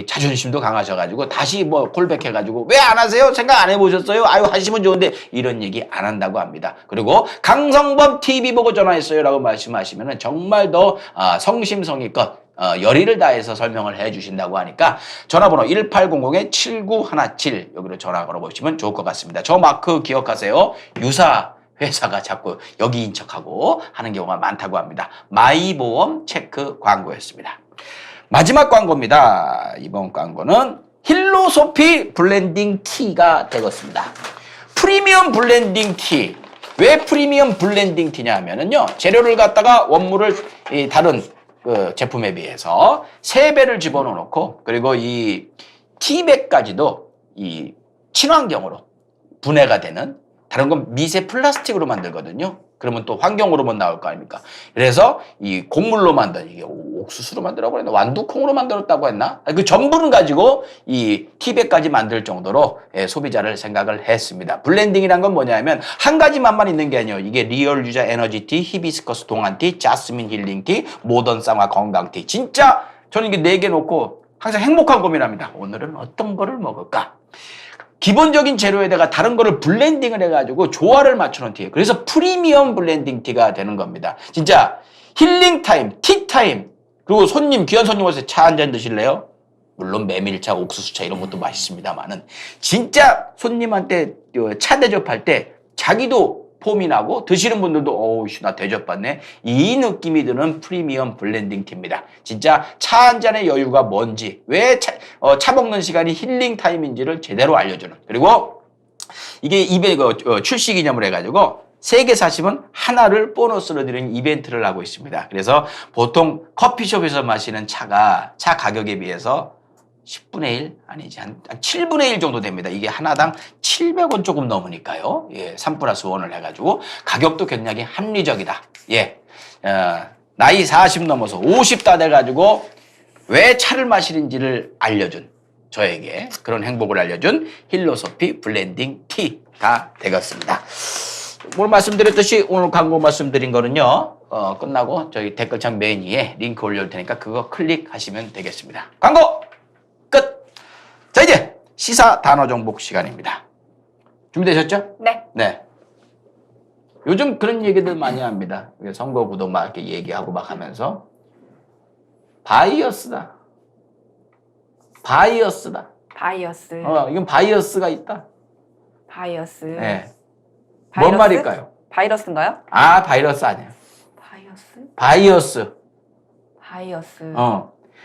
자존심도 강하셔가지고 다시 콜백해가지고 왜 안 하세요? 생각 안 해보셨어요? 하시면 좋은데 이런 얘기 안 한다고 합니다. 그리고 강성범 TV 보고 전화했어요 라고 말씀하시면 정말 더 성심성의껏 열의를 다해서 설명을 해주신다고 하니까 전화번호 1800-7917 여기로 전화 걸어보시면 좋을 것 같습니다. 저 마크 기억하세요. 유사 회사가 자꾸 여기인 척하고 하는 경우가 많다고 합니다. 마이보험 체크 광고였습니다. 마지막 광고입니다. 이번 광고는 힐로소피 블렌딩 티가 되겠습니다. 프리미엄 블렌딩 티. 왜 프리미엄 블렌딩 티냐 하면은요, 재료를 갖다가 원물을 다른 제품에 비해서 3배를 집어넣고, 그리고 이 티백까지도 이 친환경으로 분해가 되는, 다른 건 미세 플라스틱으로 만들거든요. 그러면 또 환경으로만 나올 거 아닙니까? 그래서 이 곡물로 만든, 이게 옥수수로 만들라고 했나? 완두콩으로 만들었다고 했나? 그 전부를 가지고 이 티백까지 만들 정도로 소비자를 생각을 했습니다. 블렌딩이란 건 뭐냐면 한 가지 맛만 있는 게 아니에요. 이게 리얼 유자 에너지 티, 히비스커스 동안티, 자스민 힐링 티, 모던 쌍화 건강 티. 진짜 저는 이게 4개 놓고 항상 행복한 고민합니다. 오늘은 어떤 거를 먹을까? 기본적인 재료에다가 다른 거를 블렌딩을 해가지고 조화를 맞추는 티예요. 그래서 프리미엄 블렌딩 티가 되는 겁니다. 진짜 힐링 타임, 티 타임, 그리고 귀한 손님 오셔서 차 한 잔 드실래요? 물론 메밀차, 옥수수차 이런 것도 맛있습니다만은 진짜 손님한테 차 대접할 때 자기도 폼이 나고 드시는 분들도 나 대접받네. 이 느낌이 드는 프리미엄 블렌딩 티입니다. 진짜 차 한 잔의 여유가 뭔지, 왜 차 먹는 시간이 힐링 타임인지를 제대로 알려주는. 그리고 이게 출시 기념을 해가지고 3개 사시면 하나를 보너스로 드리는 이벤트를 하고 있습니다. 그래서 보통 커피숍에서 마시는 차가 차 가격에 비해서 10분의 1 아니지 한 7분의 1 정도 됩니다. 이게 하나당 700원 조금 넘으니까요. 3+1을 해가지고 가격도 굉장히 합리적이다. 나이 40 넘어서 50 다 돼가지고 왜 차를 마시는지를 알려준, 저에게 그런 행복을 알려준 힐로소피 블렌딩 티가 되겠습니다. 오늘 말씀드렸듯이 오늘 광고 말씀드린 거는요, 끝나고 저희 댓글창 메인 위에 링크 올려올 테니까 그거 클릭하시면 되겠습니다. 광고 끝! 자, 이제 시사 단어 정복 시간입니다. 준비되셨죠? 네. 요즘 그런 얘기들 많이 합니다. 선거구도 막 이렇게 얘기하고 막 하면서 바이어스다. 바이어스. 이건 바이어스가 있다. 바이어스. 네. 바이러스? 뭔 말일까요? 바이러스인가요? 바이러스 아니에요. 바이어스.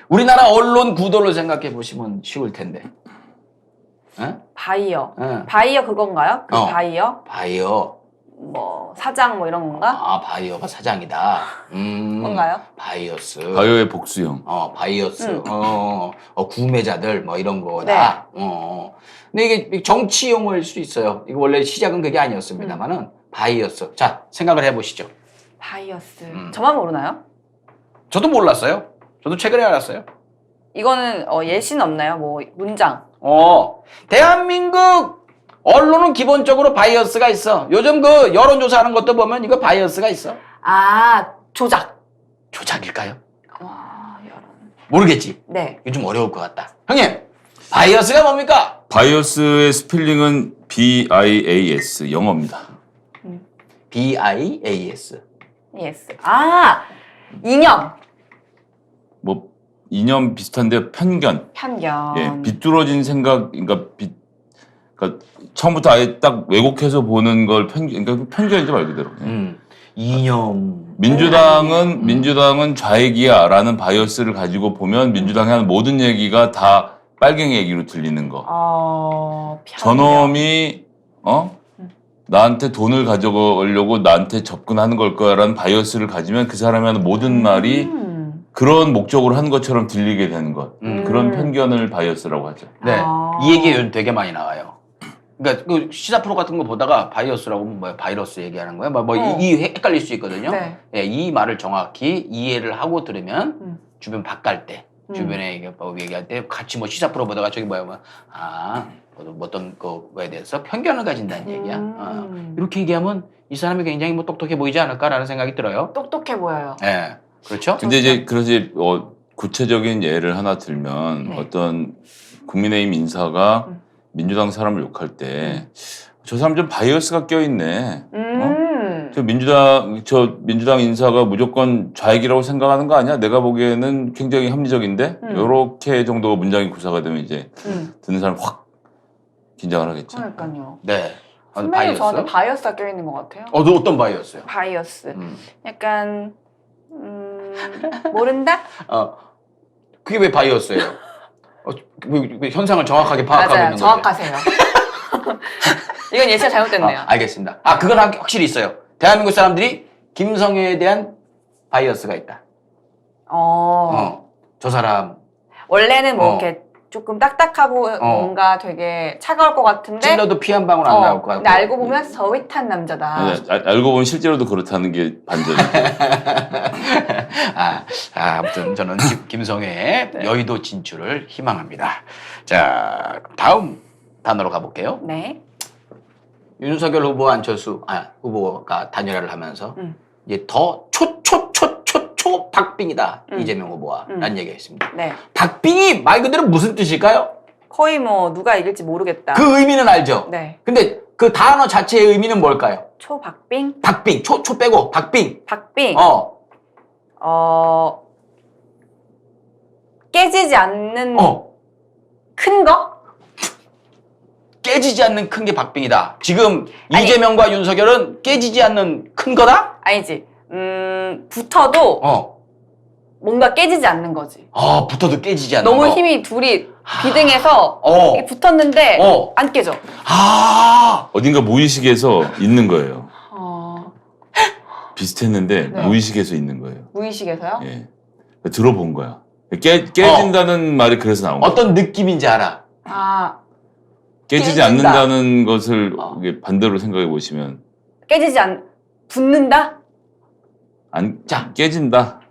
우리나라 언론 구도를 생각해 보시면 쉬울 텐데. 바이어. 바이어 그건가요? 바이어? 바이어. 사장 이런 건가? 바이어가 사장이다. 뭔가요? 바이어스. 바이오의 복수형. 바이어스. 구매자들 이런 거다. 네. 근데 이게 정치 용어일 수 있어요. 이거 원래 시작은 그게 아니었습니다만은 바이어스. 자, 생각을 해보시죠. 바이어스. 저만 모르나요? 저도 몰랐어요. 저도 최근에 알았어요. 이거는 예시는 없나요? 문장. 대한민국 언론은 기본적으로 바이어스가 있어. 요즘 그 여론조사하는 것도 보면 이거 바이어스가 있어. 조작. 조작일까요? 와, 여러분. 모르겠지. 네. 이거 좀 어려울 것 같다. 형님, 바이어스가 뭡니까? 바이어스의 스펠링은 BIAS 영어입니다. BIAS. yes. 이념. 뭐 이념 비슷한데 편견. 편견. 예, 비뚤어진 생각, 그러니까 처음부터 아예 딱 왜곡해서 보는 걸 그러니까 편견이죠 말 그대로. 예. 이념. 민주당은 좌익이야라는 바이어스를 가지고 보면 민주당이 하는 모든 얘기가 다 빨갱이 얘기로 들리는 거. 편견. 저놈이 나한테 돈을 가져가려고 나한테 접근하는 걸 거야라는 바이어스를 가지면 그 사람이 하는 모든 말이 그런 목적으로 하는 것처럼 들리게 되는 것. 그런 편견을 바이어스라고 하죠. 네. 이 얘기 요즘 되게 많이 나와요. 그러니까 그 시사 프로 같은 거 보다가 바이어스라고 하면 뭐야? 바이러스 얘기하는 거야? 이 헷갈릴 수 있거든요. 네. 예, 이 말을 정확히 이해를 하고 들으면 주변 바깔 때, 주변에 얘기할 때 같이 뭐 시사 프로 보다가 저기 뭐야? 어떤 거에 대해서 편견을 가진다는 얘기야. 이렇게 얘기하면 이 사람이 굉장히 뭐 똑똑해 보이지 않을까라는 생각이 들어요. 똑똑해 보여요. 예. 그렇죠? 근데 이제 그래서 구체적인 예를 하나 들면 네. 어떤 국민의힘 인사가 민주당 사람을 욕할 때 저 사람 좀 바이어스가 껴있네. 저 민주당 인사가 무조건 좌익이라고 생각하는 거 아니야? 내가 보기에는 굉장히 합리적인데 요렇게 정도 문장이 구사가 되면 이제 듣는 사람 확 긴장을 하겠죠. 그러니까요. 네. 선배님 저한테 바이어스가 껴있는 것 같아요. 어떤 바이어스요? 바이어스. 약간 모른다? 그게 왜 바이어스예요? 왜 현상을 정확하게 파악하고 맞아요. 있는 거죠? 정확하세요. 이건 예시가 잘못됐네요. 알겠습니다. 그건 확실히 있어요. 대한민국 사람들이 김성애에 대한 바이어스가 있다. 저 사람 원래는 뭐 이렇게 조금 딱딱하고 뭔가 되게 차가울 것 같은데 찔러도 피 한 방울 안 나올 것 같고. 근데 알고 보면 서윗한 남자다. 네, 알고 보면 실제로도 그렇다는 게 반전이죠. 아무튼 저는 김성애의 여의도 진출을 희망합니다. 자, 다음 단어로 가볼게요. 네. 윤석열 후보와 안철수 후보가 단일화를 하면서 이제 더 박빙이다. 이재명 후보와 라는 얘기가 있습니다. 네. 박빙이 말 그대로 무슨 뜻일까요? 거의 뭐 누가 이길지 모르겠다. 그 의미는 알죠? 네. 근데 그 단어 자체의 의미는 뭘까요? 초박빙? 박빙. 초 빼고 박빙. 박빙. 깨지지 않는 큰 거? 깨지지 않는 큰 게 박빙이다. 지금 이재명과 윤석열은 깨지지 않는 큰 거다? 아니지. 붙어도 뭔가 깨지지 않는 거지. 붙어도 깨지지 않는 너무 거. 힘이 둘이 비등해서 이렇게 붙었는데 안 깨져. 어딘가 무의식에서 있는 거예요. 비슷했는데 네. 무의식에서 있는 거예요. 무의식에서요? 예. 들어본 거야. 깨진다는 말이 그래서 나온 거야. 어떤 느낌인지 알아. 깨지지 깨진다. 않는다는 것을 이게 반대로 생각해 보시면 붙는다? 깨진다.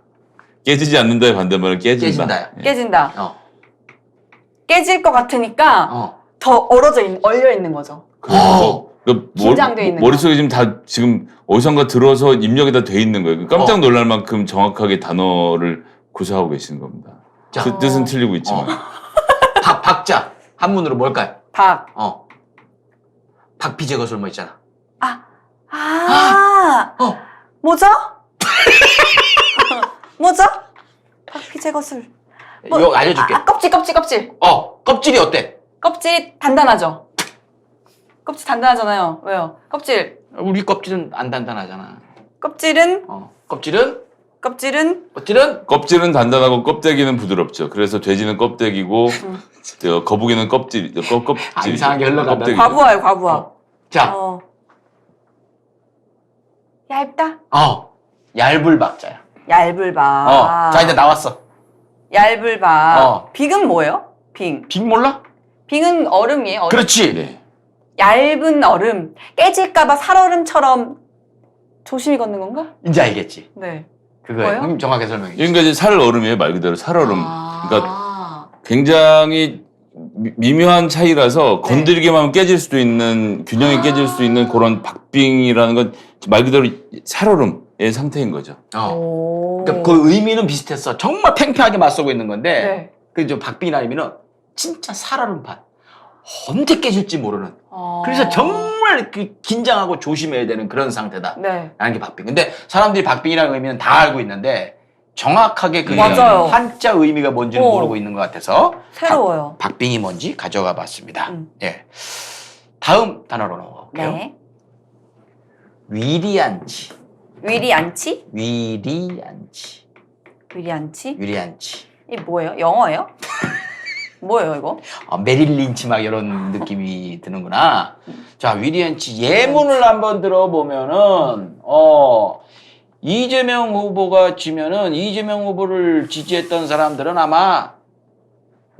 깨지지 않는다의 반대말은 깨진다. 깨진다요. 예. 깨진다. 깨질 것 같으니까 더 얼려 있는 거죠. 긴장돼 있는 머릿속에 지금 어디선가 들어서 입력이 다 돼 있는 거예요. 깜짝 놀랄 만큼 정확하게 단어를 구사하고 계시는 겁니다. 그 뜻은 틀리고 있지만. 박자. 한문으로 뭘까요? 박피제거술 뭐 있잖아. 뭐죠? 뭐죠? 박피제거술. 이거 알려줄게. 껍질. 껍질이 어때? 껍질이 단단하죠? 껍질 단단하잖아요. 왜요? 우리 껍질은 안 단단하잖아. 껍질은 껍질은 단단하고 껍데기는 부드럽죠. 그래서 돼지는 껍데기고 거북이는 껍질. 이상하게 흘러간다. 과부하예요, 과부하. 자. 얇다? 얇을 박자야. 얇을 박. 자, 이제 나왔어. 얇을 박. 빅은 뭐예요? 빅 몰라? 빅은 얼음이에요. 얼음. 그렇지. 네. 얇은 얼음. 깨질까봐 살얼음처럼 조심히 걷는 건가? 이제 알겠지. 네. 그거예요. 형님 정확하게 설명해 주세요. 그러니까 이제 살얼음이에요. 말 그대로 살얼음. 그러니까 굉장히 미묘한 차이라서 건드리기만 하면 깨질 수도 있는 균형이 깨질 수 있는 그런 박빙이라는 건 말 그대로 살얼음. 상태인 거죠. 그러니까 그 의미는 비슷했어. 정말 팽팽하게 맞서고 있는 건데 네. 그 박빙이라는 의미는 진짜 살얼음판. 언제 깨질지 모르는. 그래서 정말 긴장하고 조심해야 되는 그런 상태다. 네. 라는 게 박빙. 근데 사람들이 박빙이라는 의미는 다 알고 있는데 정확하게 그 맞아요. 한자 의미가 뭔지는 모르고 있는 것 같아서 새로워요. 박빙이 뭔지 가져가 봤습니다. 예. 다음 단어로 넘어갈게요. 네. 위리안치. 위리안치? 위리안치. 위리안치? 위리안치. 이게 뭐예요? 영어예요? 뭐예요 이거? 메릴 린치 막 이런 느낌이 드는구나. 자, 위리안치 예문을 한번 들어보면은 이재명 후보가 지면은 이재명 후보를 지지했던 사람들은 아마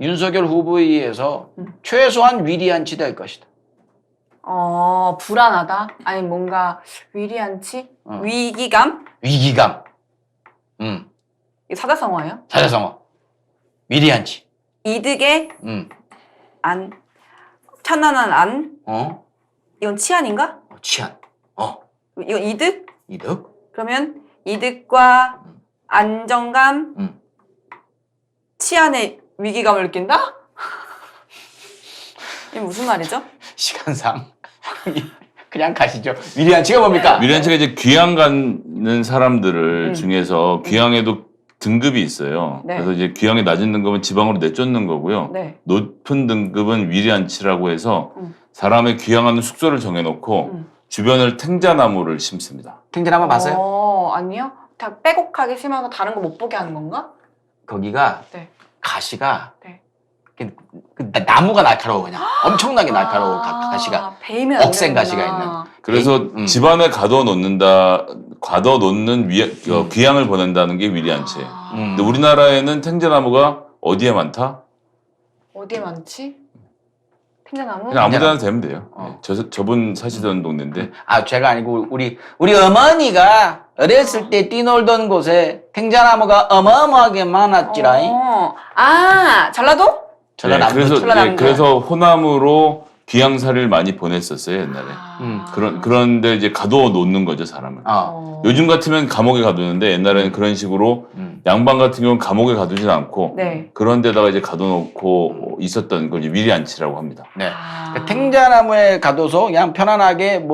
윤석열 후보에 의해서 최소한 위리안치 될 것이다. 불안하다? 아니 뭔가 위리안치? 위기감? 위기감. 이게 사자성어예요? 사자성어. 위리안치. 이득의 안, 편안한 안? 이건 치안인가? 치안. 이건 이득? 이득. 그러면 이득과 안정감, 치안의 위기감을 느낀다? 이게 무슨 말이죠? 시간상 그냥 가시죠. 위리안치가 뭡니까? 위리안치가 이제 귀양 가는 사람들을 중에서 귀양에도 등급이 있어요. 네. 그래서 이제 귀양의 낮은 등급은 지방으로 내쫓는 거고요. 네. 높은 등급은 위리안치라고 해서 사람의 귀양하는 숙소를 정해놓고 주변을 탱자나무를 심습니다. 탱자나무 봤어요? 아니요. 다 빼곡하게 심어서 다른 거 못 보게 하는 건가? 거기가 네. 가시가 네. 그 나무가 날카로워 그냥 엄청나게 날카로워 가시가 베이면 억센 가시가 있는. 그래서 집안에 가둬놓는 귀양을 보낸다는 게 위리안치예요. 근데 우리나라에는 탱자나무가 어디에 많다? 어디에 많지? 탱자나무? 그냥 아무데나 되면 돼요. 저분 사시던 동네인데. 제가 아니고 우리 어머니가 어렸을 때 뛰놀던 곳에 탱자나무가 어마어마하게 많았지라잉. 전라도? 전라남도. 그래서 호남으로 귀양살이를 많이 보냈었어요 옛날에. 그런데 이제 가둬 놓는 거죠 사람을. 요즘 같으면 감옥에 가두는데 옛날에는 그런 식으로 양반 같은 경우는 감옥에 가두진 않고 네. 그런 데다가 이제 가둬놓고 있었던 걸 이제 위리안치라고 합니다. 네. 그러니까 탱자나무에 가둬서 그냥 편안하게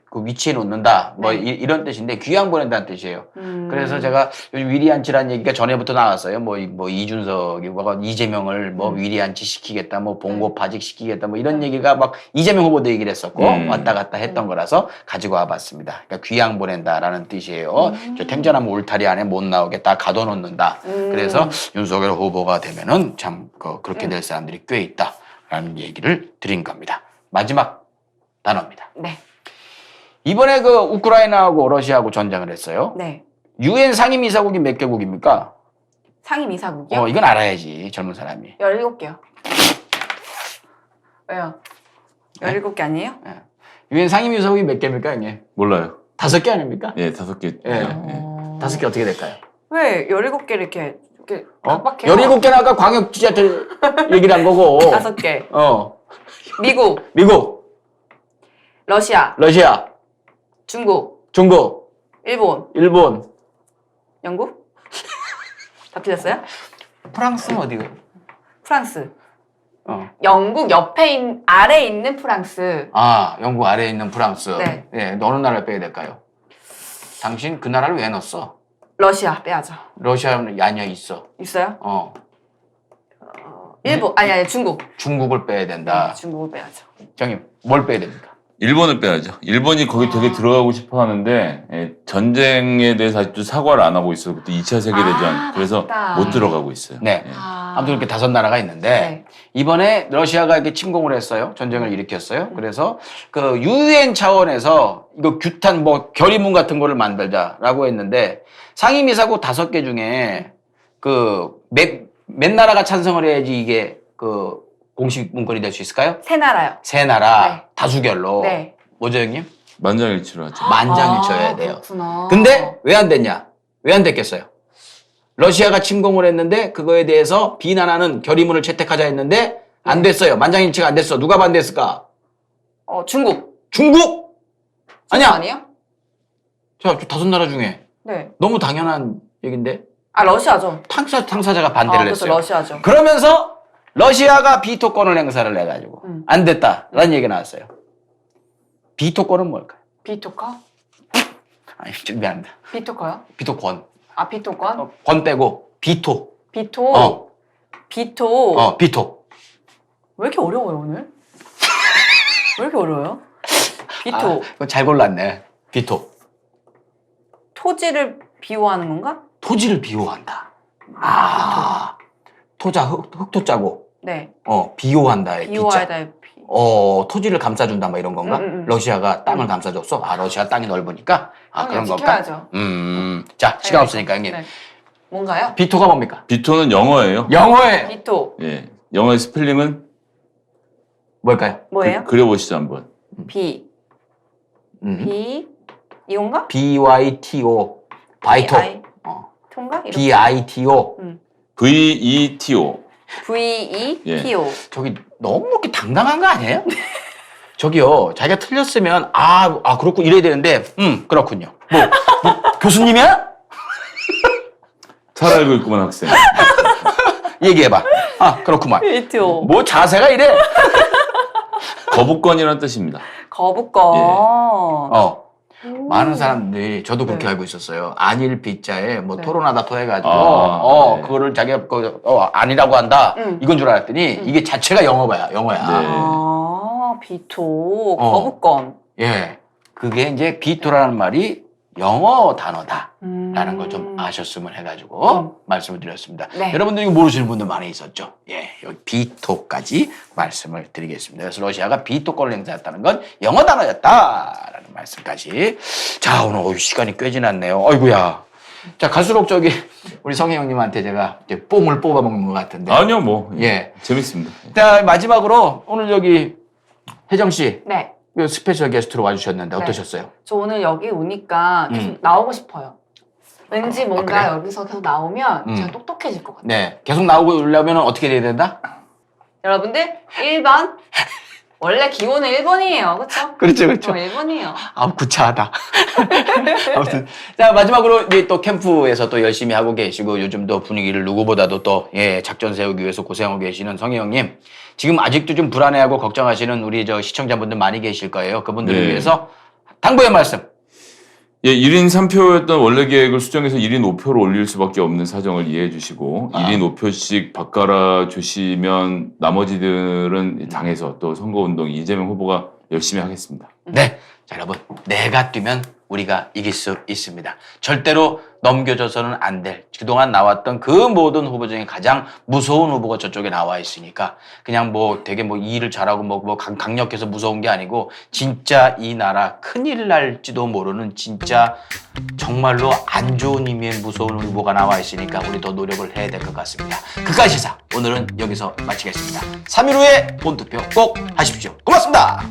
그 위치에 놓는다. 이런 뜻인데 귀양 보낸다는 뜻이에요. 그래서 제가 요즘 위리안치라는 얘기가 전에부터 나왔어요. 이준석이 이재명을 위리안치 시키겠다, 봉고파직 시키겠다, 이런 얘기가 막 이재명 후보도 얘기를 했었고 왔다 갔다 했던 거라서 가지고 와봤습니다. 그러니까 귀양 보낸다라는 뜻이에요. 저 탱자나무 울타리 안에 못 나오게 딱 가둬놓는다. 그래서 윤석열 후보가 되면은 참 그렇게 될 사람들이 꽤 있다라는 얘기를 드린 겁니다. 마지막 단어입니다. 네. 이번에 우크라이나하고 러시아하고 전쟁을 했어요. 네. 유엔 상임이사국이 몇 개국입니까? 상임이사국이요? 이건 알아야지 젊은 사람이. 17개요. 왜요? 17개 아니에요? 유엔 상임이사국이 몇 개입니까, 형님? 몰라요. 5개 아닙니까? 예, 5개. 예. 5개 어떻게 될까요? 왜 17개 이렇게 각박해요? 17개는 아까 광역지자체 얘기를 한 거고. 5개. 미국, 러시아, 중국, 일본, 영국? 다 틀렸어요? 프랑스는 어디고? 프랑스. 영국 옆에 아래에 있는 프랑스. 영국 아래에 있는 프랑스. 네. 네, 어느 나라를 빼야 될까요? 당신 그 나라를 왜 넣었어? 러시아 빼야죠. 러시아는 아니야 있어. 있어요? 네? 아니 중국. 중국을 빼야 된다. 네, 중국을 빼야죠. 형님 뭘 빼야 됩니까? 일본을 빼야죠. 일본이 거기 되게 들어가고 싶어 하는데 전쟁에 대해서 아직도 사과를 안 하고 있어요. 그때 2차 세계대전. 그래서 맞다. 못 들어가고 있어요. 네. 아무튼 이렇게 5나라가 있는데 이번에 러시아가 이렇게 침공을 했어요. 전쟁을 일으켰어요. 그래서 그 유엔 차원에서 이거 규탄 결의문 같은 거를 만들자라고 했는데 상임이사국 5개 중에 몇 나라가 찬성을 해야지 이게 공식 문건이 될 수 있을까요? 3나라요. 3나라 네. 다수결로. 네. 뭐죠, 형님? 만장일치로 하죠. 만장일치여야 돼요. 그렇구나. 근데 왜 안 됐냐? 왜 안 됐겠어요? 러시아가 침공을 했는데 그거에 대해서 비난하는 결의문을 채택하자 했는데 안 됐어요. 만장일치가 안 됐어. 누가 반대했을까? 중국. 중국! 아니에요? 자, 다섯 나라 중에 네. 너무 당연한 얘긴데 아, 러시아죠. 당사자가 반대를 그렇죠. 했어요. 러시아죠. 그러면서 러시아가 비토권을 행사를 해가지고 안 됐다라는 얘기가 나왔어요. 비토권은 뭘까요? 비토카? 아니, 좀 미안합니다. 비토카요? 비토권. 아, 비토권? 권 빼고 비토. 비토. 비토. 비토. 왜 이렇게 어려워요, 오늘? 왜 이렇게 어려워요? 비토. 아, 그거 잘 골랐네. 비토. 토지를 비호하는 건가? 토지를 비호한다. 아, 토자 흑토자고. 네. 비호한다의 비자. 비호하다. 토지를 감싸준다 뭐 이런 건가? 러시아가 땅을 감싸줬어. 아, 러시아 땅이 넓으니까. 아, 그런 건가? 지켜야죠. 자, 시간 없으니까 형님. 네. 뭔가요? 비토가 뭡니까? 비토는 영어예요. 영어에 비토. 예. 영어의 스펠링은 뭘까요? 뭐예요? 그려보시죠 한번. 비. 음. 비. 이건가? BYTO. 바이토. 통가? 이렇게. BITO. VETO. VETO. 저기 너무 이렇게 당당한 거 아니에요? 저기요, 자기가 틀렸으면 그렇고 이래야 되는데, 그렇군요. 뭐 교수님이야? 잘 알고 있구만 학생. 얘기해봐. 아, 그렇구만. VETO. 뭐 자세가 이래? 거부권이라는 뜻입니다. 거부권. 많은 사람들이 저도 그렇게 네. 알고 있었어요. 안일 비자에 뭐 네. 토론하다 토해가지고 네. 그거를 자기가 아니라고 한다 이건 줄 알았더니 이게 자체가 영어야. 네. 아, 비토. 거부권. 예, 그게 이제 비토라는 말이 영어 단어다라는 걸 좀 아셨으면 해가지고 말씀을 드렸습니다. 네. 여러분들 이거 모르시는 분들 많이 있었죠. 예, 여기 비토까지 말씀을 드리겠습니다. 그래서 러시아가 비토권을 행사했다는 건 영어 단어였다라는 말씀까지. 자, 오늘 시간이 꽤 지났네요. 어이구야. 자, 갈수록 저기 우리 성희 형님한테 제가 이제 뽕을 뽑아먹는 것 같은데. 아니요 뭐 예. 재밌습니다. 자, 마지막으로 오늘 여기 혜정 씨 네. 스페셜 게스트로 와주셨는데 네. 어떠셨어요? 저 오늘 여기 오니까 계속 나오고 싶어요. 왠지 뭔가 그래요? 여기서 계속 나오면 제가 똑똑해질 것 같아요. 네. 계속 나오려면 어떻게 돼야 된다? 여러분들 1번. 원래 기호는 1번이에요. 그렇죠? 그렇죠, 그렇죠. 1번이에요. 구차하다. 아무튼. 자, 마지막으로 이제 또 캠프에서 또 열심히 하고 계시고 요즘도 분위기를 누구보다도 또, 작전 세우기 위해서 고생하고 계시는 성희 형님. 지금 아직도 좀 불안해하고 걱정하시는 우리 저 시청자분들 많이 계실 거예요. 그분들을 네. 위해서 당부의 말씀. 예, 1인 3표였던 원래 계획을 수정해서 1인 5표로 올릴 수밖에 없는 사정을 이해해 주시고 1인 5표씩 바꿔라 주시면 나머지들은 당에서 또 선거운동 이재명 후보가 열심히 하겠습니다. 네. 자, 여러분. 내가 뛰면 우리가 이길 수 있습니다. 절대로 넘겨져서는 안 될, 그동안 나왔던 그 모든 후보 중에 가장 무서운 후보가 저쪽에 나와 있으니까 그냥 뭐 되게 뭐 일을 잘하고 뭐 강력해서 무서운 게 아니고 진짜 이 나라 큰일 날지도 모르는 진짜 정말로 안 좋은 의미의 무서운 후보가 나와 있으니까 우리 더 노력을 해야 될 것 같습니다. 그까지 시사 오늘은 여기서 마치겠습니다. 3일 후에 본투표 꼭 하십시오. 고맙습니다.